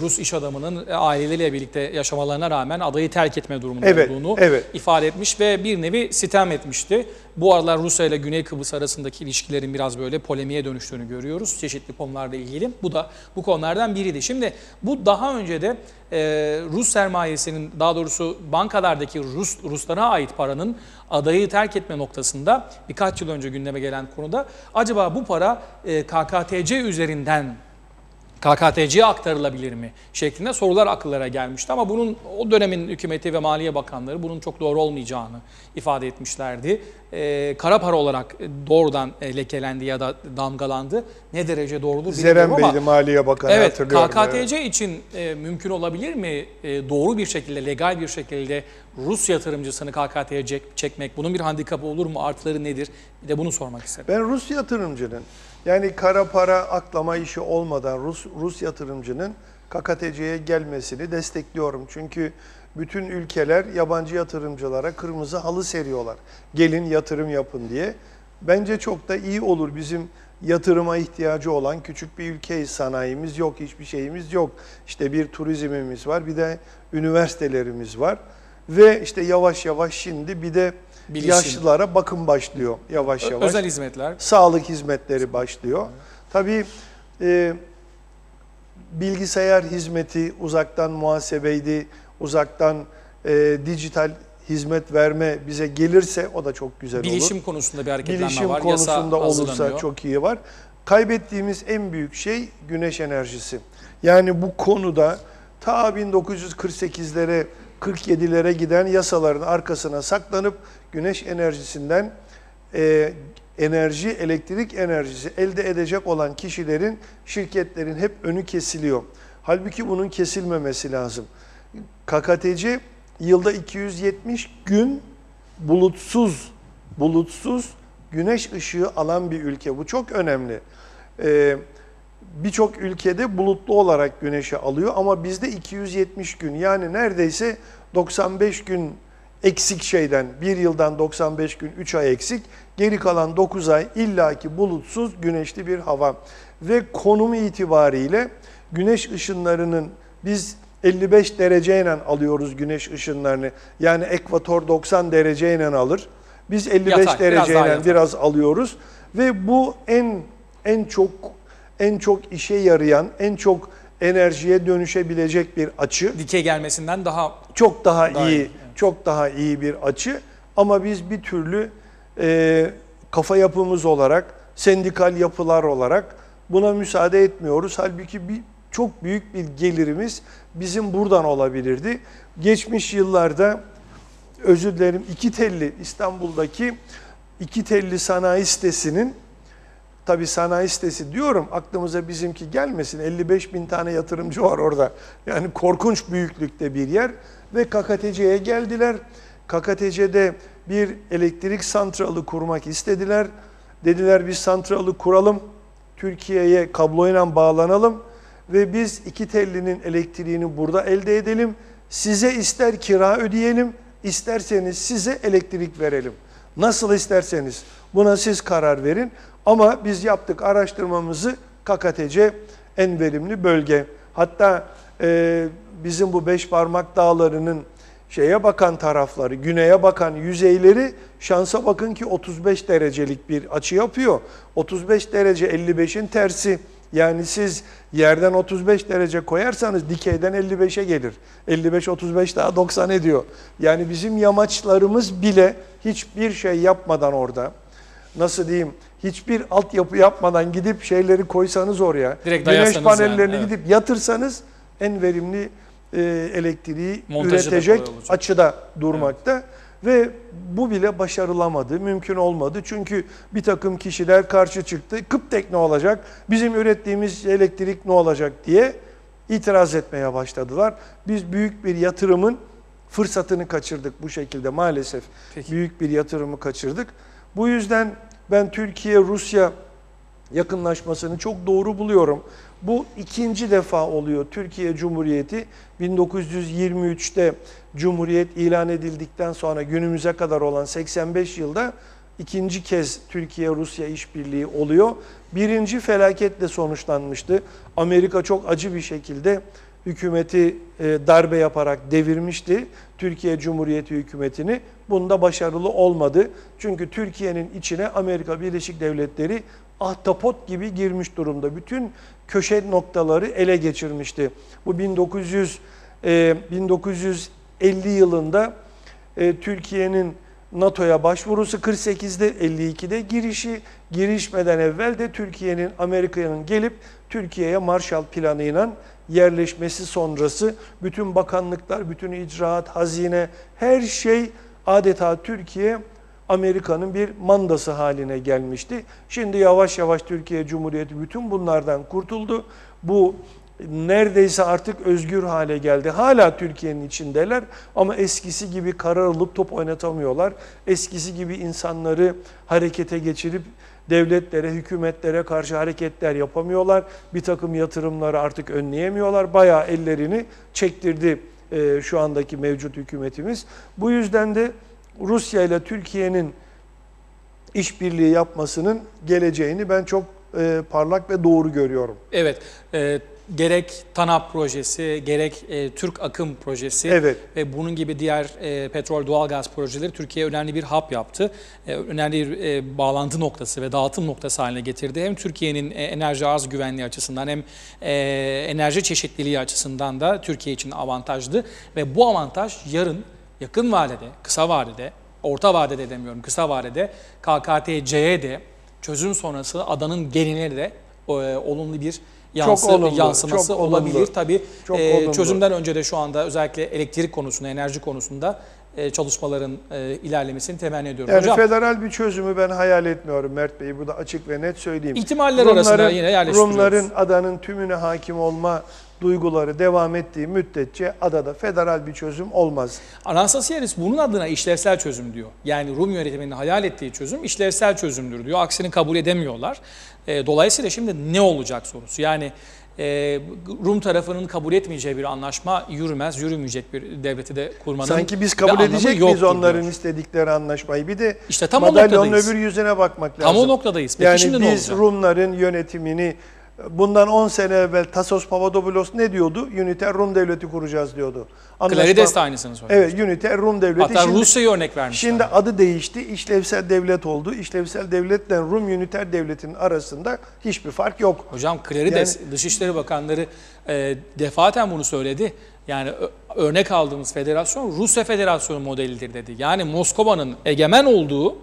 Rus iş adamının aileleriyle birlikte yaşamalarına rağmen adayı terk etme durumunda olduğunu ifade etmiş ve bir nevi sitem etmişti. Bu aralar Rusya ile Güney Kıbrıs arasındaki ilişkilerin biraz böyle polemiğe dönüştüğünü görüyoruz çeşitli konularla ilgili. Bu da bu konulardan biriydi. Şimdi bu daha önce de Rus sermayesinin, daha doğrusu bankalardaki Ruslara ait paranın adayı terk etme noktasında birkaç yıl önce gündeme gelen konuda acaba bu para KKTC üzerinden KKTC'ye aktarılabilir mi şeklinde sorular akıllara gelmişti. Ama bunun o dönemin hükümeti ve Maliye Bakanları bunun çok doğru olmayacağını ifade etmişlerdi. Kara para olarak doğrudan lekelendi ya da damgalandı. Ne derece doğrudur bilmiyorum ama. Zeren Bey'di Maliye Bakanı, hatırlıyorum. KKTC için mümkün olabilir mi? Doğru bir şekilde, legal bir şekilde Rus yatırımcısını KKTC'ye çekmek, bunun bir handikapı olur mu? Artıları nedir? Bir de bunu sormak istedim. Ben Rus yatırımcının, yani kara para aklama işi olmadan Rus yatırımcının KKTC'ye gelmesini destekliyorum. Çünkü bütün ülkeler yabancı yatırımcılara kırmızı halı seriyorlar. Gelin yatırım yapın diye. Bence çok da iyi olur. Bizim yatırıma ihtiyacı olan küçük bir ülkeyiz. Sanayimiz yok, hiçbir şeyimiz yok. İşte bir turizmimiz var, bir de üniversitelerimiz var. Ve işte yavaş yavaş şimdi bir de bilişim, yaşlılara bakım başlıyor yavaş yavaş. Özel hizmetler. Sağlık hizmetleri başlıyor. Tabii bilgisayar hizmeti, uzaktan muhasebeydi, uzaktan dijital hizmet verme bize gelirse o da çok güzel olur. Bilişim konusunda bir hareketlenme Bilişim var. konusunda olursa çok iyi var. Kaybettiğimiz en büyük şey güneş enerjisi. Yani bu konuda ta 1948'lere 47'lere giden yasaların arkasına saklanıp güneş enerjisinden elektrik enerjisi elde edecek olan kişilerin, şirketlerin hep önü kesiliyor. Halbuki bunun kesilmemesi lazım. KKTC yılda 270 gün bulutsuz güneş ışığı alan bir ülke. Bu çok önemli. Birçok ülkede bulutlu olarak güneşi alıyor ama bizde 270 gün, yani neredeyse 95 gün eksik şeyden, bir yıldan 95 gün 3 ay eksik, geri kalan 9 ay illaki bulutsuz güneşli bir hava. Ve konumu itibariyle güneş ışınlarının biz 55 dereceyle alıyoruz güneş ışınlarını. Yani ekvator 90 dereceyle alır. Biz 55 dereceyle biraz alıyoruz ve bu en çok işe yarayan, en çok enerjiye dönüşebilecek bir açı. Dikey gelmesinden çok daha iyi, evet, çok daha iyi bir açı. Ama biz bir türlü kafa yapımız olarak, sendikal yapılar olarak buna müsaade etmiyoruz. Halbuki çok büyük bir gelirimiz bizim buradan olabilirdi. Geçmiş yıllarda, özür dilerim, İstanbul'daki İki Telli Sanayi Sitesi'nin, tabii sanayi sitesi diyorum, aklımıza bizimki gelmesin. 55 bin tane yatırımcı var orada. Yani korkunç büyüklükte bir yer. Ve KKTC'ye geldiler. KKTC'de bir elektrik santralı kurmak istediler. Dediler biz santralı kuralım, Türkiye'ye kabloyla bağlanalım ve biz İki Telli'nin elektriğini burada elde edelim. Size ister kira ödeyelim, isterseniz size elektrik verelim. Nasıl isterseniz buna siz karar verin. Ama biz yaptık araştırmamızı, KKTC en verimli bölge. Hatta bizim bu Beşparmak Dağları'nın şeye bakan tarafları, güneye bakan yüzeyleri şansa bakın ki 35 derecelik bir açı yapıyor. 35 derece 55'in tersi. Yani siz yerden 35 derece koyarsanız dikeyden 55'e gelir. 55-35 daha 90 ediyor. Yani bizim yamaçlarımız bile hiçbir şey yapmadan orada, nasıl diyeyim, hiçbir altyapı yapmadan gidip şeyleri koysanız oraya, direkt güneş panellerini yani, gidip yatırsanız en verimli elektriği montajı üretecek açıda durmakta. Evet. Ve bu bile başarılamadı, mümkün olmadı. Çünkü bir takım kişiler karşı çıktı. Kıptek ne olacak, bizim ürettiğimiz elektrik ne olacak diye itiraz etmeye başladılar. Biz büyük bir yatırımın fırsatını kaçırdık bu şekilde maalesef. Peki. Büyük bir yatırımı kaçırdık. Bu yüzden ben Türkiye-Rusya yakınlaşmasını çok doğru buluyorum. Bu ikinci defa oluyor. Türkiye Cumhuriyeti 1923'te Cumhuriyet ilan edildikten sonra günümüze kadar olan 85 yılda ikinci kez Türkiye-Rusya işbirliği oluyor. Birinci felaketle sonuçlanmıştı. Amerika çok acı bir şekilde hükümeti darbe yaparak devirmişti. Türkiye Cumhuriyeti hükümetini. Bunda başarılı olmadı. Çünkü Türkiye'nin içine Amerika Birleşik Devletleri ahtapot gibi girmiş durumda. Bütün köşe noktaları ele geçirmişti. Bu 1950 yılında Türkiye'nin NATO'ya başvurusu, 48'de 52'de girişmeden evvel de Türkiye'nin Amerika'nın gelip Türkiye'ye Marshall Planı'yla yerleşmesi sonrası bütün bakanlıklar, bütün icraat, hazine, her şey adeta Türkiye Amerika'nın bir mandası haline gelmişti. Şimdi yavaş yavaş Türkiye Cumhuriyeti bütün bunlardan kurtuldu. Bu neredeyse artık özgür hale geldi. Hala Türkiye'nin içindeler ama eskisi gibi karar alıp top oynatamıyorlar. Eskisi gibi insanları harekete geçirip devletlere, hükümetlere karşı hareketler yapamıyorlar. Bir takım yatırımları artık önleyemiyorlar. Bayağı ellerini çektirdi şu andaki mevcut hükümetimiz. Bu yüzden de Rusya ile Türkiye'nin işbirliği yapmasının geleceğini ben çok parlak ve doğru görüyorum. Evet, gerek TANAP projesi, gerek Türk Akım projesi, evet, ve bunun gibi diğer petrol, doğalgaz projeleri Türkiye önemli bir hub yaptı. Önemli bir bağlantı noktası ve dağıtım noktası haline getirdi. Hem Türkiye'nin enerji arz güvenliği açısından hem enerji çeşitliliği açısından da Türkiye için avantajlı. Ve bu avantaj yarın yakın vadede, kısa vadede, orta vadede demiyorum, kısa vadede KKTC'ye de çözüm sonrası adanın geneline de olumlu bir yansıması olabilir. Tabii çözümden önce de şu anda özellikle elektrik konusunda, enerji konusunda çalışmaların ilerlemesini temenni ediyorum. Yani hocam, federal bir çözümü ben hayal etmiyorum Mert Bey. Bu da açık ve net söyleyeyim. İhtimaller arasında yine yerleştiriyoruz. Rumların adanın tümüne hakim olma duyguları devam ettiği müddetçe adada federal bir çözüm olmaz. Anastasiadis bunun adına işlevsel çözüm diyor. Yani Rum yönetiminin hayal ettiği çözüm işlevsel çözümdür diyor. Aksini kabul edemiyorlar. Dolayısıyla şimdi ne olacak sorusu. Yani Rum tarafının kabul etmeyeceği bir anlaşma yürümeyecek bir devleti de kurmanın sanki biz kabul edecek miyiz onların diyor. İstedikleri anlaşmayı? Bir de işte tam madalyonun öbür yüzüne bakmak lazım. Tam o noktadayız. Peki yani şimdi ne biz olacak? Rumların yönetimini bundan 10 sene evvel Tassos Papadopoulos ne diyordu? Üniter Rum devleti kuracağız diyordu. Klarides de aynısını söyledi. Evet, Üniter Rum devleti. Hatta Rusya'yı örnek vermiş. Şimdi adı değişti, işlevsel devlet oldu. İşlevsel devletle Rum Üniter devletinin arasında hiçbir fark yok. Hocam Klarides, yani, Dışişleri Bakanları defaten bunu söyledi. Yani örnek aldığımız federasyon Rusya Federasyonu modelidir dedi. Yani Moskova'nın egemen olduğu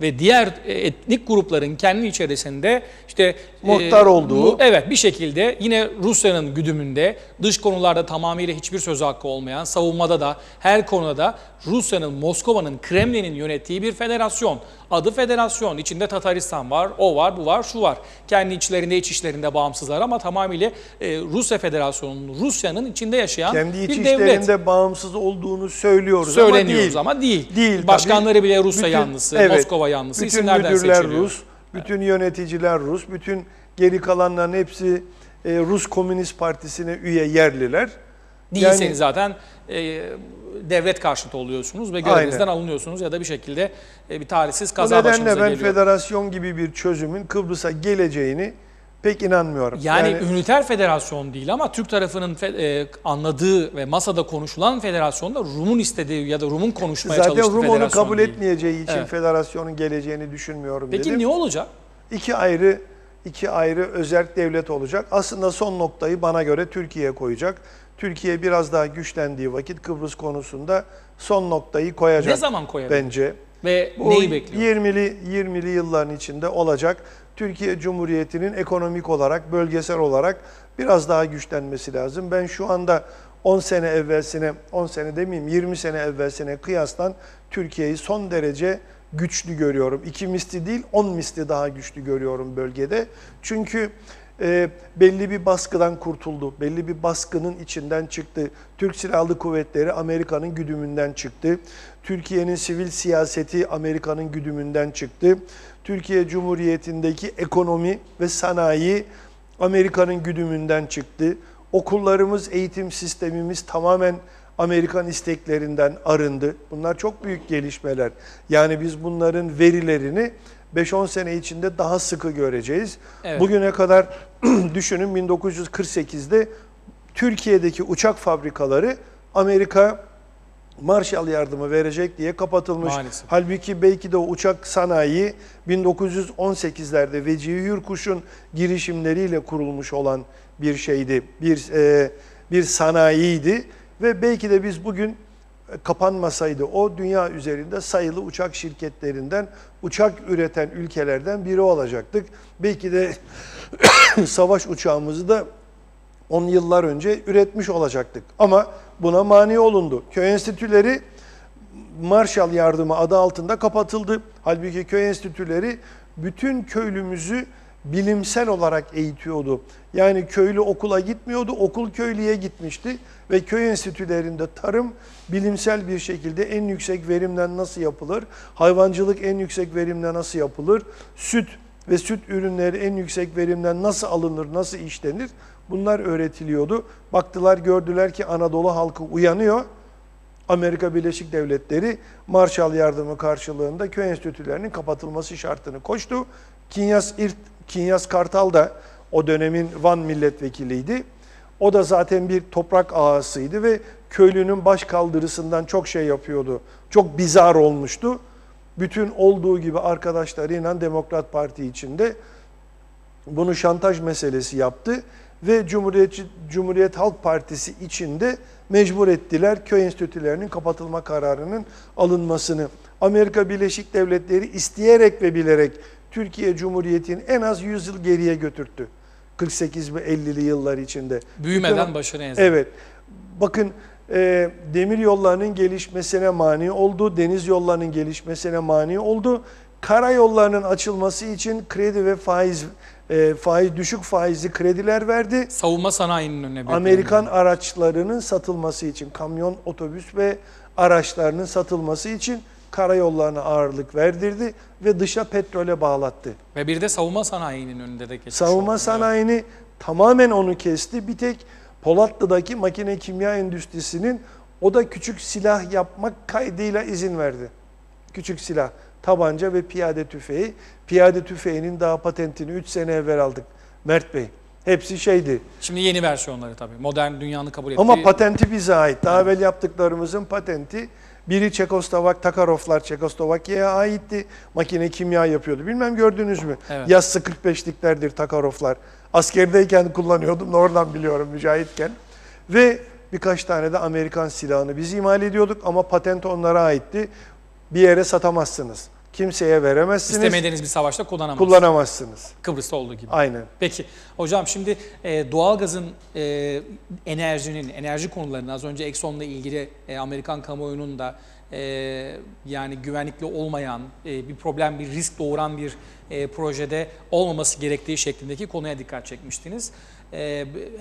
ve diğer etnik grupların kendi içerisinde işte muhtar olduğu, evet, bir şekilde yine Rusya'nın güdümünde, dış konularda tamamıyla hiçbir söz hakkı olmayan, savunmada da her konuda da Rusya'nın, Moskova'nın, Kremlin'in yönettiği bir federasyon. Adı federasyon. İçinde Tataristan var, o var, bu var, şu var. Kendi içlerinde, iç işlerinde bağımsızlar ama tamamıyla Rusya Federasyonu'nun, Rusya'nın içinde yaşayan kendi bir devlet. Kendi iç işlerinde bağımsız olduğunu söyleniyoruz ama değil. Değil. Başkanları bile Rusya yanlısı, evet, Moskova yanlısı isimlerden seçiliyor. Bütün müdürler Rus, bütün yöneticiler Rus, bütün geri kalanların hepsi Rus Komünist Partisi'ne üye yerliler. Değilseniz yani, zaten devlet karşıtı oluyorsunuz ve görevinizden alınıyorsunuz ya da bir şekilde bir talihsiz kaza başınıza geliyor. Bu nedenle ben federasyon gibi bir çözümün Kıbrıs'a geleceğini pek inanmıyorum. Yani üniter federasyon değil ama Türk tarafının anladığı ve masada konuşulan federasyonda Rum'un istediği ya da Rum'un konuşmaya çalıştığı zaten federasyon Rum onu kabul değil. etmeyeceği için Evet. federasyonun geleceğini düşünmüyorum Peki dedim. ne olacak? İki ayrı özerk devlet olacak. Aslında son noktayı bana göre Türkiye koyacak. Türkiye biraz daha güçlendiği vakit Kıbrıs konusunda son noktayı koyacak. Ne zaman koyabilir? Bence. Ve Bu neyi bekliyor? 20'li yılların içinde olacak. Türkiye Cumhuriyeti'nin ekonomik olarak, bölgesel olarak biraz daha güçlenmesi lazım. Ben şu anda 10 sene evvelsine, 10 sene demeyeyim 20 sene evvelsine kıyaslan Türkiye'yi son derece güçlü görüyorum. 2 misli değil 10 misli daha güçlü görüyorum bölgede. Çünkü belli bir baskıdan kurtuldu. Belli bir baskının içinden çıktı. Türk Silahlı Kuvvetleri Amerika'nın güdümünden çıktı. Türkiye'nin sivil siyaseti Amerika'nın güdümünden çıktı. Türkiye Cumhuriyeti'ndeki ekonomi ve sanayi Amerika'nın güdümünden çıktı. Okullarımız, eğitim sistemimiz tamamen Amerikan isteklerinden arındı. Bunlar çok büyük gelişmeler. Yani biz bunların verilerini 5-10 sene içinde daha sıkı göreceğiz. Evet. Bugüne kadar düşünün 1948'de Türkiye'deki uçak fabrikaları Amerika Marshall yardımı verecek diye kapatılmış. Maalesef. Halbuki belki de o uçak sanayi 1918'lerde Vecihi Hürkuş'un girişimleriyle kurulmuş olan bir şeydi. Bir sanayiydi ve belki de biz bugün kapanmasaydı o dünya üzerinde sayılı uçak şirketlerinden, uçak üreten ülkelerden biri olacaktık. Belki de savaş uçağımızı da 10 yıllar önce üretmiş olacaktık. Ama buna mani olundu. Köy enstitüleri Marshall Yardımı adı altında kapatıldı. Halbuki köy enstitüleri bütün köylümüzü bilimsel olarak eğitiyordu. Yani köylü okula gitmiyordu, okul köylüye gitmişti. Ve köy enstitülerinde tarım bilimsel bir şekilde en yüksek verimle nasıl yapılır, hayvancılık en yüksek verimle nasıl yapılır, süt ve süt ürünleri en yüksek verimle nasıl alınır, nasıl işlenir, bunlar öğretiliyordu. Baktılar, gördüler ki Anadolu halkı uyanıyor. Amerika Birleşik Devletleri Marshall Yardımı karşılığında köy enstitülerinin kapatılması şartını koştu. Kinyas Kartal da o dönemin Van milletvekiliydi. O da zaten bir toprak ağasıydı ve köylünün baş kaldırısından çok şey yapıyordu. Çok bizar olmuştu. Bütün olduğu gibi arkadaşlarıyla Demokrat Parti içinde bunu şantaj meselesi yaptı ve Cumhuriyet Halk Partisi içinde mecbur ettiler köy enstitülerinin kapatılma kararının alınmasını. Amerika Birleşik Devletleri isteyerek ve bilerek Türkiye Cumhuriyeti'ni en az 100 yıl geriye götürttü. 48 ve 50'li yıllar içinde. Büyümeden başarı elde. Evet. Bakın demir yollarının gelişmesine mani oldu. Deniz yollarının gelişmesine mani oldu. Karayollarının açılması için kredi ve düşük faizli krediler verdi. Savunma sanayinin önüne Amerikan araçlarının satılması için, kamyon, otobüs ve araçlarının satılması için karayollarına ağırlık verdirdi ve dışa petrole bağlattı. Ve bir de savunma sanayinin önünde de geçmiş Savunma oldu. sanayini tamamen onu kesti. Bir tek Polatlı'daki makine kimya endüstrisinin o da küçük silah yapmak kaydıyla izin verdi. Küçük silah, tabanca ve piyade tüfeği. Piyade tüfeğinin daha patentini 3 sene evvel aldık Mert Bey. Hepsi şeydi. Şimdi yeni versiyonları tabii. Modern dünyanın kabul ettiği. Ama patenti bize ait. Daha evvel yaptıklarımızın patenti. Biri Çekoslovak, Takarovlar Çekoslovakya'ya aitti. Makine kimya yapıyordu. Bilmem gördünüz mü? Evet. Yassı 45'liklerdir Takarovlar. Askerdeyken kullanıyordum. Oradan biliyorum mücahitken. Ve birkaç tane de Amerikan silahını biz imal ediyorduk ama patent onlara aitti. Bir yere satamazsınız. Kimseye veremezsiniz. İstemediğiniz bir savaşta kullanamazsınız. Kıbrıs'ta olduğu gibi. Aynen. Peki hocam şimdi doğalgazın enerji konularını az önce Exxon'la ilgili Amerikan kamuoyunun da yani güvenlikli olmayan bir problem, bir risk doğuran bir projede olmaması gerektiği şeklindeki konuya dikkat çekmiştiniz.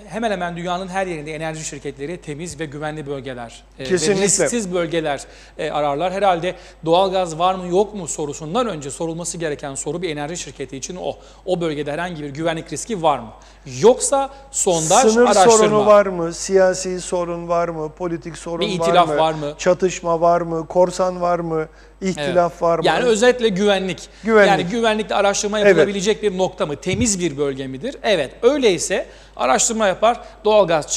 Hemen hemen dünyanın her yerinde enerji şirketleri temiz ve güvenli bölgeler ve risksiz bölgeler ararlar. Herhalde doğalgaz var mı yok mu sorusundan önce sorulması gereken soru bir enerji şirketi için o. O bölgede herhangi bir güvenlik riski var mı? Yoksa sondaj, sınır araştırma. sorunu var mı? Siyasi sorun var mı? Politik sorun bir itilaf var mı? var mı? Çatışma var mı? Korsan var mı? İhtilaf var mı? Yani özetle güvenlik. Yani güvenlikte araştırma yapılabilecek bir nokta mı? Temiz bir bölge midir? Evet. Öyleyse araştırma yapar, doğalgaz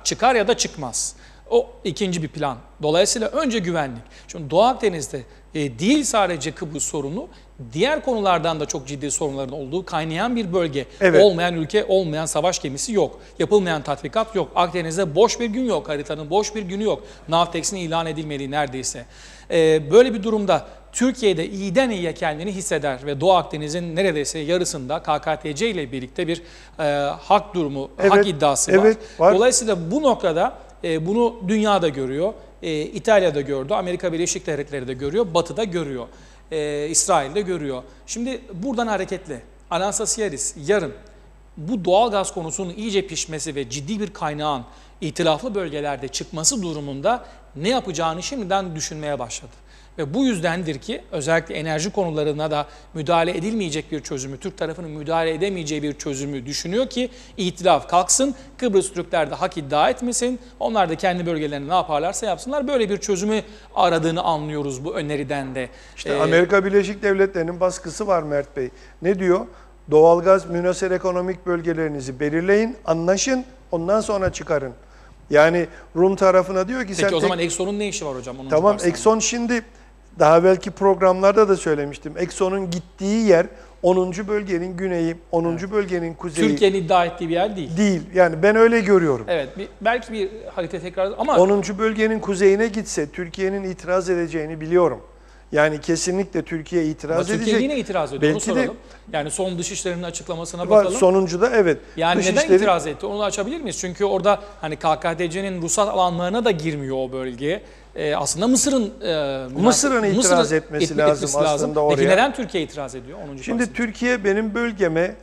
çıkar ya da çıkmaz. O ikinci bir plan. Dolayısıyla önce güvenlik. Çünkü Doğu Akdeniz'de değil sadece Kıbrıs sorunu, diğer konulardan da çok ciddi sorunların olduğu kaynayan bir bölge. Evet. Olmayan ülke, olmayan savaş gemisi yok. Yapılmayan tatbikat yok. Akdeniz'de boş bir gün yok. Haritanın boş bir günü yok. Navtex'in ilan edilmediği neredeyse. Böyle bir durumda Türkiye'de iyiden iyiye kendini hisseder ve Doğu Akdeniz'in neredeyse yarısında KKTC ile birlikte bir hak durumu, hak iddiası var. Dolayısıyla bu noktada bunu dünyada görüyor. İtalya'da gördü, Amerika Birleşik Devletleri de görüyor, Batı da görüyor, İsrail de görüyor. Şimdi buradan hareketle Anastasiadis yarın bu doğalgaz konusunun iyice pişmesi ve ciddi bir kaynağın itilaflı bölgelerde çıkması durumunda ne yapacağını şimdiden düşünmeye başladı. Ve bu yüzdendir ki özellikle enerji konularına da müdahale edilmeyecek bir çözümü, Türk tarafının müdahale edemeyeceği bir çözümü düşünüyor ki itilaf kalksın, Kıbrıs Türkler de hak iddia etmesin, onlar da kendi bölgelerinde ne yaparlarsa yapsınlar. Böyle bir çözümü aradığını anlıyoruz bu öneriden de. İşte Amerika Birleşik Devletleri'nin baskısı var Mert Bey. Ne diyor? Doğalgaz münhasır ekonomik bölgelerinizi belirleyin, anlaşın, ondan sonra çıkarın. Yani Rum tarafına diyor ki Peki o zaman Exxon'un ne işi var hocam? Tamam, Exxon şimdi daha belki programlarda da söylemiştim. Exxon'un gittiği yer 10. bölgenin güneyi, 10. bölgenin kuzeyi. Türkiye'nin iddia ettiği bir yer değil. Değil. Yani ben öyle görüyorum. Evet. Belki bir harita tekrar ama 10. bölgenin kuzeyine gitse Türkiye'nin itiraz edeceğini biliyorum. Yani kesinlikle Türkiye itiraz edecek. Türkiye yine itiraz ediyor. Onu soralım. Yani son Dışişleri'nin açıklamasına bakalım. Sonuncu da evet. Yani neden itiraz etti? Onu açabilir miyiz? Çünkü orada hani KKTC'nin ruhsat alanlarına da girmiyor o bölge. Aslında Mısır'ın itiraz etmesi lazım aslında oraya. Peki neden Türkiye itiraz ediyor 10. Şimdi parsel? Türkiye benim bölgeme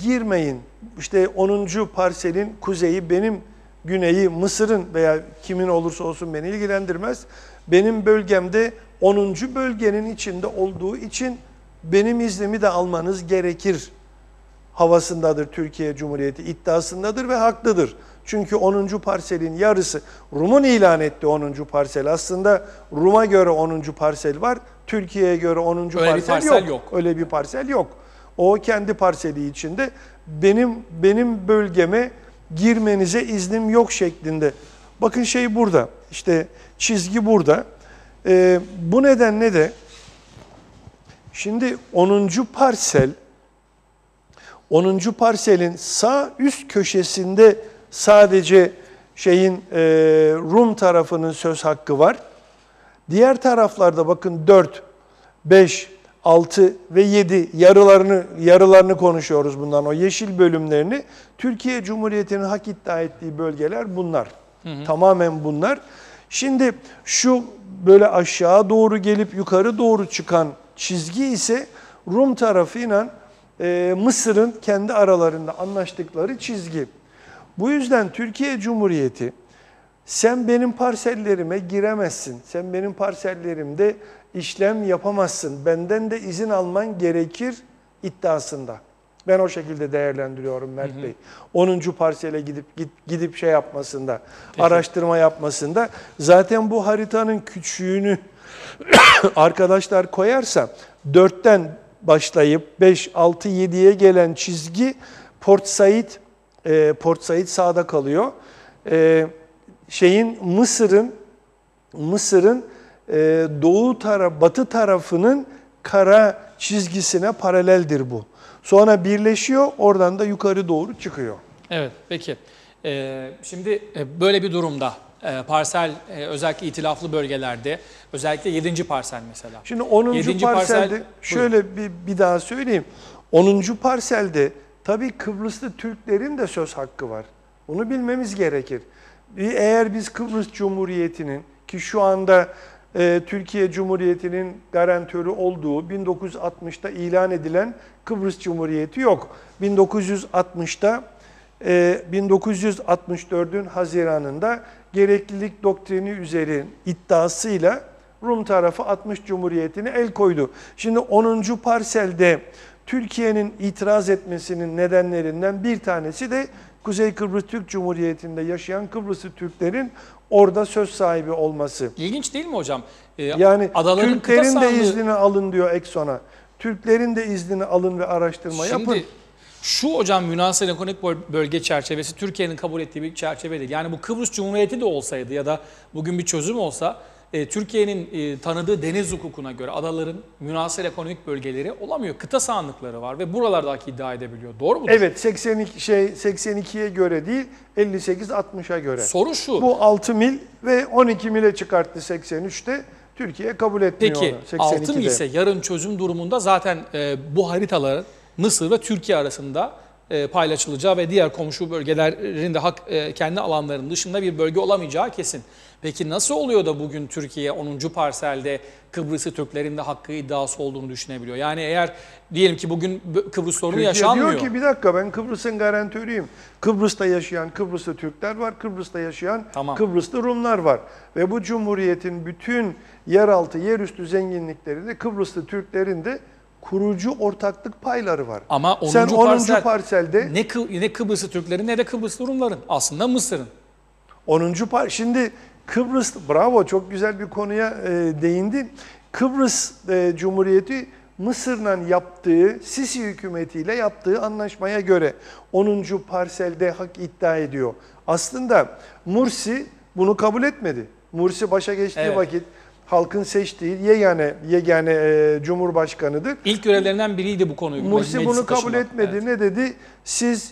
girmeyin. İşte 10. parselin kuzeyi benim güneyi Mısır'ın veya kimin olursa olsun beni ilgilendirmez. Benim bölgemde 10. bölgenin içinde olduğu için benim iznimi de almanız gerekir havasındadır Türkiye Cumhuriyeti, iddiasındadır ve haklıdır. Çünkü 10. parselin yarısı, Rum'un ilan ettiği 10. parsel aslında Rum'a göre 10. parsel var, Türkiye'ye göre 10. parsel yok. Öyle bir parsel yok. O kendi parseli içinde benim bölgeme girmenize iznim yok şeklinde. Bakın şey burada, işte çizgi burada. Bu nedenle de şimdi 10. parselin sağ üst köşesinde sadece Rum tarafının söz hakkı var. Diğer taraflarda bakın 4, 5, 6 ve 7 yarılarını konuşuyoruz bundan, o yeşil bölümlerini. Türkiye Cumhuriyeti'nin hak iddia ettiği bölgeler bunlar. Tamamen bunlar. Şimdi şu böyle aşağı doğru gelip yukarı doğru çıkan çizgi ise Rum tarafıyla Mısır'ın kendi aralarında anlaştıkları çizgi. Bu yüzden Türkiye Cumhuriyeti sen benim parsellerime giremezsin, sen benim parsellerimde işlem yapamazsın, benden de izin alman gerekir iddiasında. Ben o şekilde değerlendiriyorum Mert Bey. 10. parsele gidip şey yapmasında, araştırma yapmasında. Zaten bu haritanın küçüğünü arkadaşlar koyarsa 4'ten başlayıp 5, 6, 7'ye gelen çizgi Port Said sağda kalıyor. Mısır'ın batı tarafının kara çizgisine paraleldir bu. Sonra birleşiyor, oradan da yukarı doğru çıkıyor. Evet, peki. Şimdi böyle bir durumda parsel özellikle itilaflı bölgelerde, özellikle 7. parsel mesela. Şimdi 10. parselde şöyle bir daha söyleyeyim. 10. parselde tabii Kıbrıslı Türklerin de söz hakkı var. Bunu bilmemiz gerekir. Eğer biz Kıbrıs Cumhuriyeti'nin ki şu anda Türkiye Cumhuriyeti'nin garantörü olduğu 1960'ta ilan edilen Kıbrıs Cumhuriyeti yok. 1964'ün Haziran'ında gereklilik doktrini üzeri iddiasıyla Rum tarafı 60 Cumhuriyeti'ne el koydu. Şimdi 10. parselde Türkiye'nin itiraz etmesinin nedenlerinden bir tanesi de Kuzey Kıbrıs Türk Cumhuriyeti'nde yaşayan Kıbrıslı Türklerin orada söz sahibi olması. İlginç değil mi hocam? Yani Adaların kıta Türklerin de sahanlığı- iznini alın diyor Exxon'a. Türklerin de iznini alın ve araştırma yapın. Şimdi şu hocam münhasır ekonomik bölge çerçevesi Türkiye'nin kabul ettiği bir çerçeve değil. Yani bu Kıbrıs Cumhuriyeti de olsaydı ya da bugün bir çözüm olsa Türkiye'nin tanıdığı deniz hukukuna göre adaların münhasır ekonomik bölgeleri olamıyor. Kıta sahanlıkları var ve buralardaki iddia edebiliyor. Doğru mudur? Evet, 82'ye göre değil, 58-60'a göre. Soru şu. Bu 6 mil ve 12 mile çıkarttı 83'te. Türkiye kabul etmiyor Peki onu. 6 mil 82'de. ise yarın çözüm durumunda zaten bu haritaların Mısır ve Türkiye arasında paylaşılacağı ve diğer komşu bölgelerin de kendi alanlarının dışında bir bölge olamayacağı kesin. Peki nasıl oluyor da bugün Türkiye 10. parselde Kıbrıs'ı Türklerin de hakkı iddiası olduğunu düşünebiliyor? Yani eğer diyelim ki bugün Kıbrıs sorunu Türkiye yaşanmıyor. diyor ki bir dakika ben Kıbrıs'ın garantörüyüm. Kıbrıs'ta yaşayan Kıbrıslı Türkler var, Kıbrıs'ta yaşayan Tamam. Kıbrıslı Rumlar var. Ve bu cumhuriyetin bütün yeraltı, yerüstü zenginliklerinde Kıbrıslı Türklerin de kurucu ortaklık payları var. Ama 10. Sen 10. parselde parselde ne Kıbrıs'ı Türklerin ne de Kıbrıslı Rumların. Aslında Mısır'ın. 10. Şimdi Kıbrıs, bravo çok güzel bir konuya değindin. Kıbrıs Cumhuriyeti Mısır'la yaptığı, Sisi hükümetiyle yaptığı anlaşmaya göre 10. parselde hak iddia ediyor. Aslında Mursi bunu kabul etmedi. Mursi başa geçtiği Evet. vakit halkın seçtiği yegane cumhurbaşkanıdır. İlk görevlerinden biriydi bu konuyu. Mursi meclise bunu kabul taşımak. etmedi. Evet. Ne dedi? Siz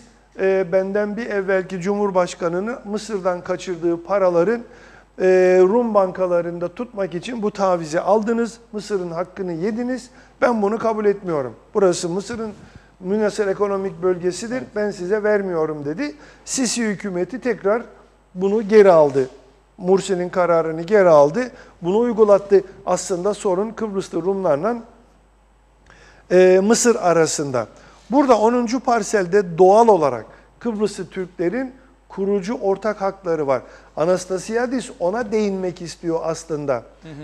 benden bir evvelki Cumhurbaşkanı'nı Mısır'dan kaçırdığı paraların Rum bankalarında tutmak için bu tavizi aldınız. Mısır'ın hakkını yediniz. Ben bunu kabul etmiyorum. Burası Mısır'ın münhasır ekonomik bölgesidir. Ben size vermiyorum dedi. Sisi hükümeti tekrar bunu geri aldı. Mursi'nin kararını geri aldı. Bunu uygulattı. Aslında sorun Kıbrıslı Rumlarla Mısır arasında. Burada 10. parselde doğal olarak Kıbrıslı Türklerin kurucu ortak hakları var. Anastasiadis ona değinmek istiyor aslında.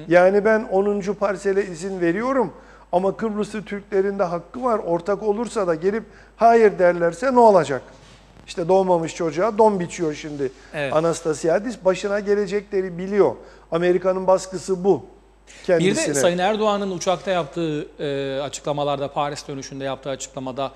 Yani ben 10. parsele izin veriyorum ama Kıbrıslı Türklerin de hakkı var. Ortak olursa da gelip hayır derlerse ne olacak? İşte doğmamış çocuğa don biçiyor şimdi. Evet. Anastasiadis başına gelecekleri biliyor. Amerika'nın baskısı bu. Kendisine. Bir de Sayın Erdoğan'ın uçakta yaptığı açıklamalarda, Paris dönüşünde yaptığı açıklamada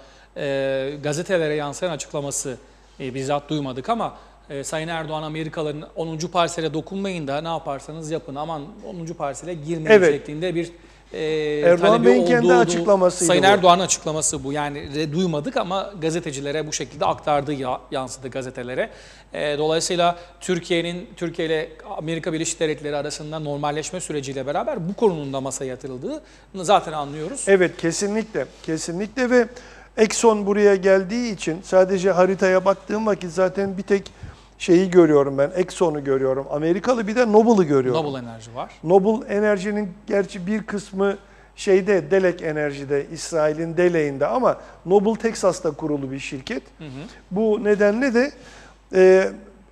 gazetelere yansıyan açıklaması bizzat duymadık ama Sayın Erdoğan Amerikalıların 10. parsele dokunmayın da ne yaparsanız yapın aman 10. parsele girmeyin Evet. şeklinde bir Erdoğan talebi Bey'in kendi olduğu, açıklamasıydı Sayın bu. Erdoğan'ın açıklaması bu. Yani duymadık ama gazetecilere bu şekilde aktardığı yansıdı gazetelere. Dolayısıyla Türkiye ile Amerika Birleşik Devletleri arasında normalleşme süreciyle beraber bu konunun da masaya yatırıldığını zaten anlıyoruz. Evet kesinlikle. Kesinlikle ve Exxon buraya geldiği için sadece haritaya baktığım vakit zaten bir tek şeyi görüyorum ben. Exxon'u görüyorum. Amerikalı bir de Noble'ı görüyorum. Noble Enerji var. Noble Enerji'nin gerçi bir kısmı şeyde Delek Enerji'de, İsrail'in Delek'inde ama Noble Texas'ta kurulu bir şirket. Bu nedenle de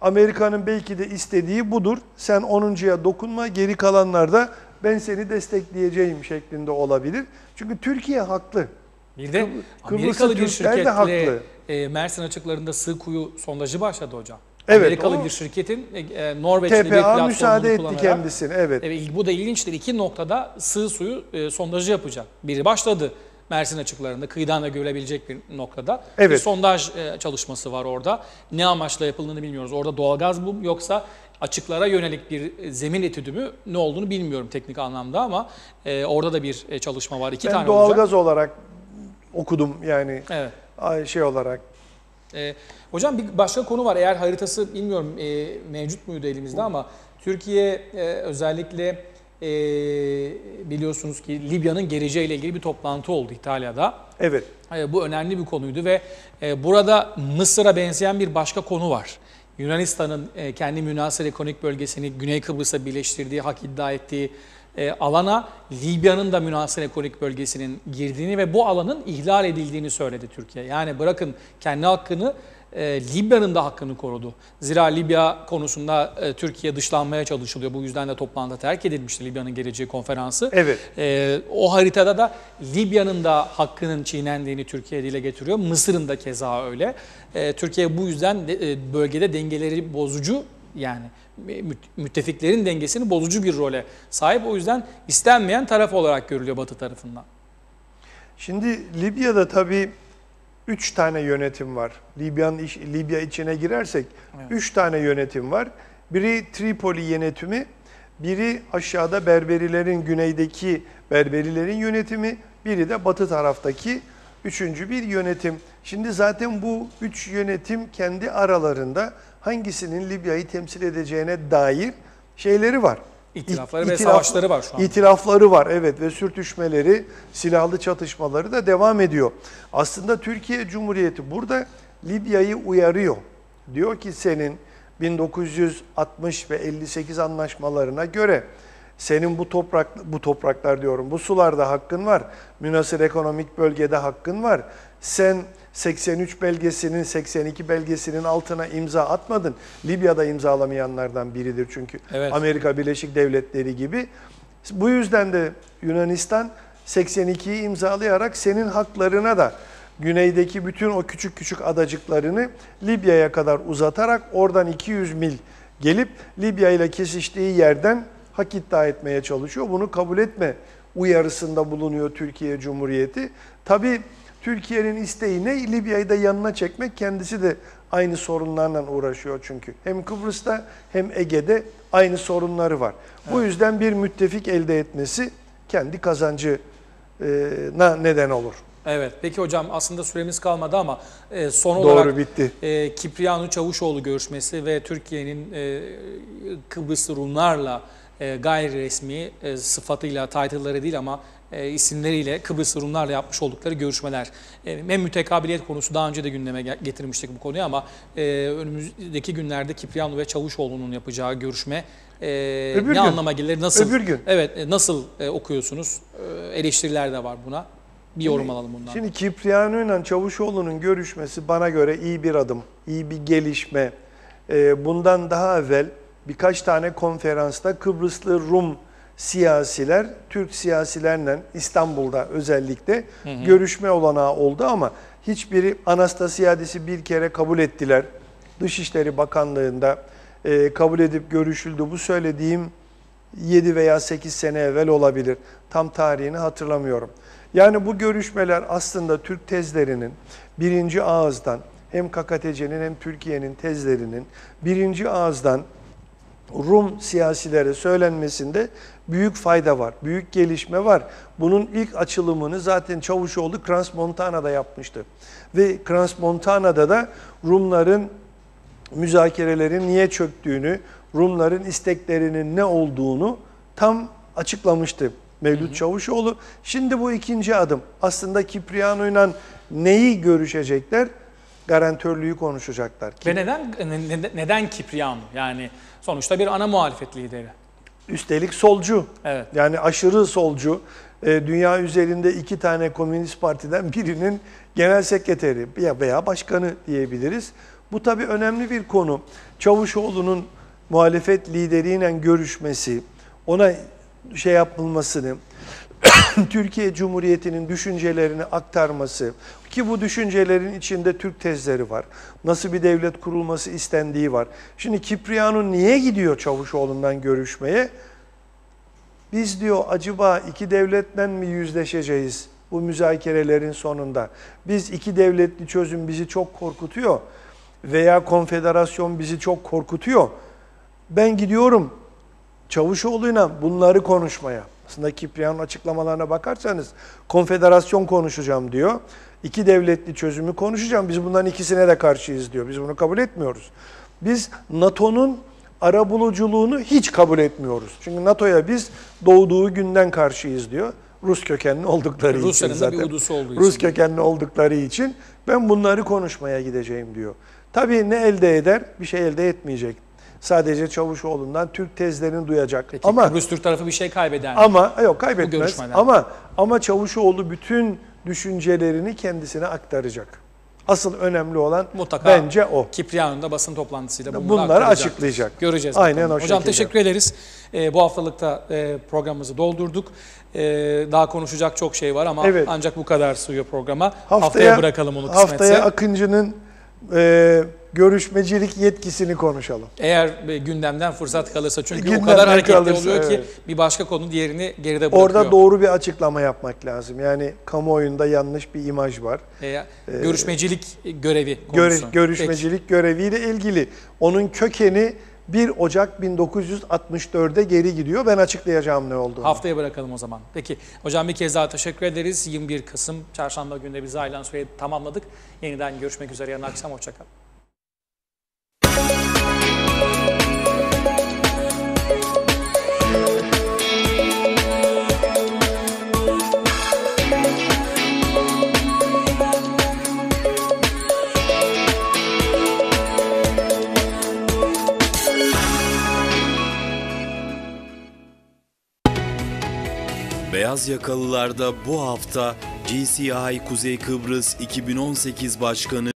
Amerika'nın belki de istediği budur. Sen 10'uncuya dokunma, geri kalanlar da ben seni destekleyeceğim şeklinde olabilir. Çünkü Türkiye haklı. Bir de Kıbrıslı Amerikalı bir Türkler de haklı. şirketle Mersin açıklarında sığ kuyu sondajı başladı hocam. Evet, Amerikalı o bir şirketin Norveçli bir TPA platformunu müsaade etti kullanarak, kendisine. Evet. bu da ilginçtir. 2 noktada sığ suyu sondajı yapacak. Biri başladı Mersin açıklarında, kıyıdan da görülebilecek bir noktada. Evet. Bir sondaj çalışması var orada. Ne amaçla yapıldığını bilmiyoruz. Orada doğalgaz mı yoksa açıklara yönelik bir zemin etüdü mü ne olduğunu bilmiyorum teknik anlamda ama orada da bir çalışma var. 2 Ben tane doğalgaz olacak. olarak okudum yani Evet. şey olarak. Hocam bir başka konu var. Eğer haritası bilmiyorum mevcut muydu elimizde ama Türkiye özellikle biliyorsunuz ki Libya'nın geleceğiyle ilgili bir toplantı oldu İtalya'da. Evet. Bu önemli bir konuydu ve burada Mısır'a benzeyen bir başka konu var. Yunanistan'ın kendi münhasır ekonomik bölgesini Güney Kıbrıs'a birleştirdiği, hak iddia ettiği alana Libya'nın da münhasır ekonomik bölgesinin girdiğini ve bu alanın ihlal edildiğini söyledi Türkiye. Yani bırakın kendi hakkını, Libya'nın da hakkını korudu. Zira Libya konusunda Türkiye dışlanmaya çalışılıyor. Bu yüzden de toplantıda terk edilmişti Libya'nın geleceği konferansı. Evet. O haritada da Libya'nın da hakkının çiğnendiğini Türkiye dile getiriyor. Mısır'ın da keza öyle. Türkiye bu yüzden bölgede dengeleri bozucu yani müttefiklerin dengesini bozucu bir role sahip. O yüzden istenmeyen taraf olarak görülüyor Batı tarafından. Şimdi Libya'da tabii 3 tane yönetim var. Libya içine girersek 3 tane yönetim var. Biri Tripoli yönetimi, biri aşağıda Berberilerin, güneydeki Berberilerin yönetimi, biri de batı taraftaki üçüncü bir yönetim. Şimdi zaten bu 3 yönetim kendi aralarında hangisinin Libya'yı temsil edeceğine dair şeyleri var. İtilafları ve savaşları var şu an. İtilafları var, evet, ve sürtüşmeleri, silahlı çatışmaları da devam ediyor. Aslında Türkiye Cumhuriyeti burada Libya'yı uyarıyor. Diyor ki senin 1960 ve 58 anlaşmalarına göre senin bu topraklar diyorum, bu sularda hakkın var. Münhasır ekonomik bölgede hakkın var. Sen 83 belgesinin, 82 belgesinin altına imza atmadın. Libya'da imzalamayanlardan biridir çünkü. Evet. Amerika Birleşik Devletleri gibi. Bu yüzden de Yunanistan 82'yi imzalayarak senin haklarına da güneydeki bütün o küçük küçük adacıklarını Libya'ya kadar uzatarak oradan 200 mil gelip Libya ile kesiştiği yerden hak iddia etmeye çalışıyor. Bunu kabul etme uyarısında bulunuyor Türkiye Cumhuriyeti. Tabii Türkiye'nin isteği ne? Libya'yı da yanına çekmek. Kendisi de aynı sorunlarla uğraşıyor çünkü. Hem Kıbrıs'ta hem Ege'de aynı sorunları var. Evet. Bu yüzden bir müttefik elde etmesi kendi kazancına neden olur. Evet. Peki hocam, aslında süremiz kalmadı ama son Doğru, olarak bitti. Kipriano Çavuşoğlu görüşmesi ve Türkiye'nin Kıbrıslı Rumlarla gayri resmi sıfatıyla, title'ları değil ama isimleriyle Kıbrıslı Rumlarla yapmış oldukları görüşmeler. Hem mütekabiliyet konusu, daha önce de gündeme getirmiştik bu konuyu ama önümüzdeki günlerde Kipriano ve Çavuşoğlu'nun yapacağı görüşme ne anlama gelir? Nasıl? Öbür gün. Evet, nasıl okuyorsunuz? Eleştiriler de var buna. Bir yorum alalım bundan. Şimdi Kipriano ile Çavuşoğlu'nun görüşmesi bana göre iyi bir adım, iyi bir gelişme. Bundan daha evvel birkaç tane konferansta Kıbrıslı Rum siyasiler, Türk siyasilerle İstanbul'da özellikle görüşme olanağı oldu ama hiçbiri, Anastasiadis'i bir kere kabul ettiler. Dışişleri Bakanlığı'nda kabul edip görüşüldü. Bu söylediğim 7 veya 8 sene evvel olabilir. Tam tarihini hatırlamıyorum. Yani bu görüşmeler aslında Türk tezlerinin birinci ağızdan, hem KKTC'nin hem Türkiye'nin tezlerinin birinci ağızdan Rum siyasilere söylenmesinde büyük fayda var, büyük gelişme var. Bunun ilk açılımını zaten Çavuşoğlu Crans-Montana'da yapmıştı. Ve Crans-Montana'da da Rumların müzakerelerin niye çöktüğünü, Rumların isteklerinin ne olduğunu tam açıklamıştı Mevlüt Çavuşoğlu. Şimdi bu ikinci adım. Aslında Kipriano'yla neyi görüşecekler? Garantörlüğü konuşacaklar. Ve neden Kipriano? Yani sonuçta bir ana muhalefet lideri. Üstelik solcu. Evet. Yani aşırı solcu. Dünya üzerinde 2 tane komünist partiden birinin genel sekreteri veya başkanı diyebiliriz. Bu tabii önemli bir konu. Çavuşoğlu'nun muhalefet lideriyle görüşmesi, ona şey yapılmasını, Türkiye Cumhuriyeti'nin düşüncelerini aktarması, ki bu düşüncelerin içinde Türk tezleri var. Nasıl bir devlet kurulması istendiği var. Şimdi Kipriano niye gidiyor Çavuşoğlu'ndan görüşmeye? Biz diyor acaba 2 devletle mi yüzleşeceğiz bu müzakerelerin sonunda? Biz 2 devletli çözüm bizi çok korkutuyor veya konfederasyon bizi çok korkutuyor. Ben gidiyorum Çavuşoğlu'yla bunları konuşmaya. Aslında Kipriano'nun açıklamalarına bakarsanız konfederasyon konuşacağım diyor. 2 devletli çözümü konuşacağım. Biz bunların ikisine de karşıyız diyor. Biz bunu kabul etmiyoruz. Biz NATO'nun arabuluculuğunu hiç kabul etmiyoruz. Çünkü NATO'ya biz doğduğu günden karşıyız diyor. Rus kökenli oldukları için zaten. Rusya'nın da bir udusu olduğu için. Rus kökenli oldukları için ben bunları konuşmaya gideceğim diyor. Tabii ne elde eder? Bir şey elde etmeyecek. Sadece Çavuşoğlu'ndan Türk tezlerini duyacak. Peki ama Kıbrıs Türk tarafı bir şey kaybeder mi? Ama yok, kaybetmez. Ama Çavuşoğlu bütün düşüncelerini kendisine aktaracak. Asıl önemli olan mutlaka bence o. Kipriano'nun da basın toplantısıyla bunları açıklayacak. Göreceğiz. Aynen o Hocam şekilde. teşekkür ederiz. Bu haftalıkta programımızı doldurduk. Daha konuşacak çok şey var ama ancak bu kadar sığıyor programa. Haftaya bırakalım onu kısmetse. Haftaya Akıncı'nın görüşmecilik yetkisini konuşalım. Eğer gündemden fırsat kalırsa, çünkü o Gündemden kadar hareketli kalırsa, oluyor ki evet. bir başka konu diğerini geride bırakıyor. Orada doğru bir açıklama yapmak lazım. Yani kamuoyunda yanlış bir imaj var. Görüşmecilik görevi konusu. Görüşmecilik göreviyle ilgili. Onun kökeni 1 Ocak 1964'e geri gidiyor. Ben açıklayacağım ne olduğunu. Haftaya bırakalım o zaman. Peki hocam, bir kez daha teşekkür ederiz. 21 Kasım Çarşamba günde bize ayrılan süreyi tamamladık. Yeniden görüşmek üzere yarın akşam. Hoşçakalın. Beyaz yakalılarda bu hafta GCI Kuzey Kıbrıs 2018 Başkanı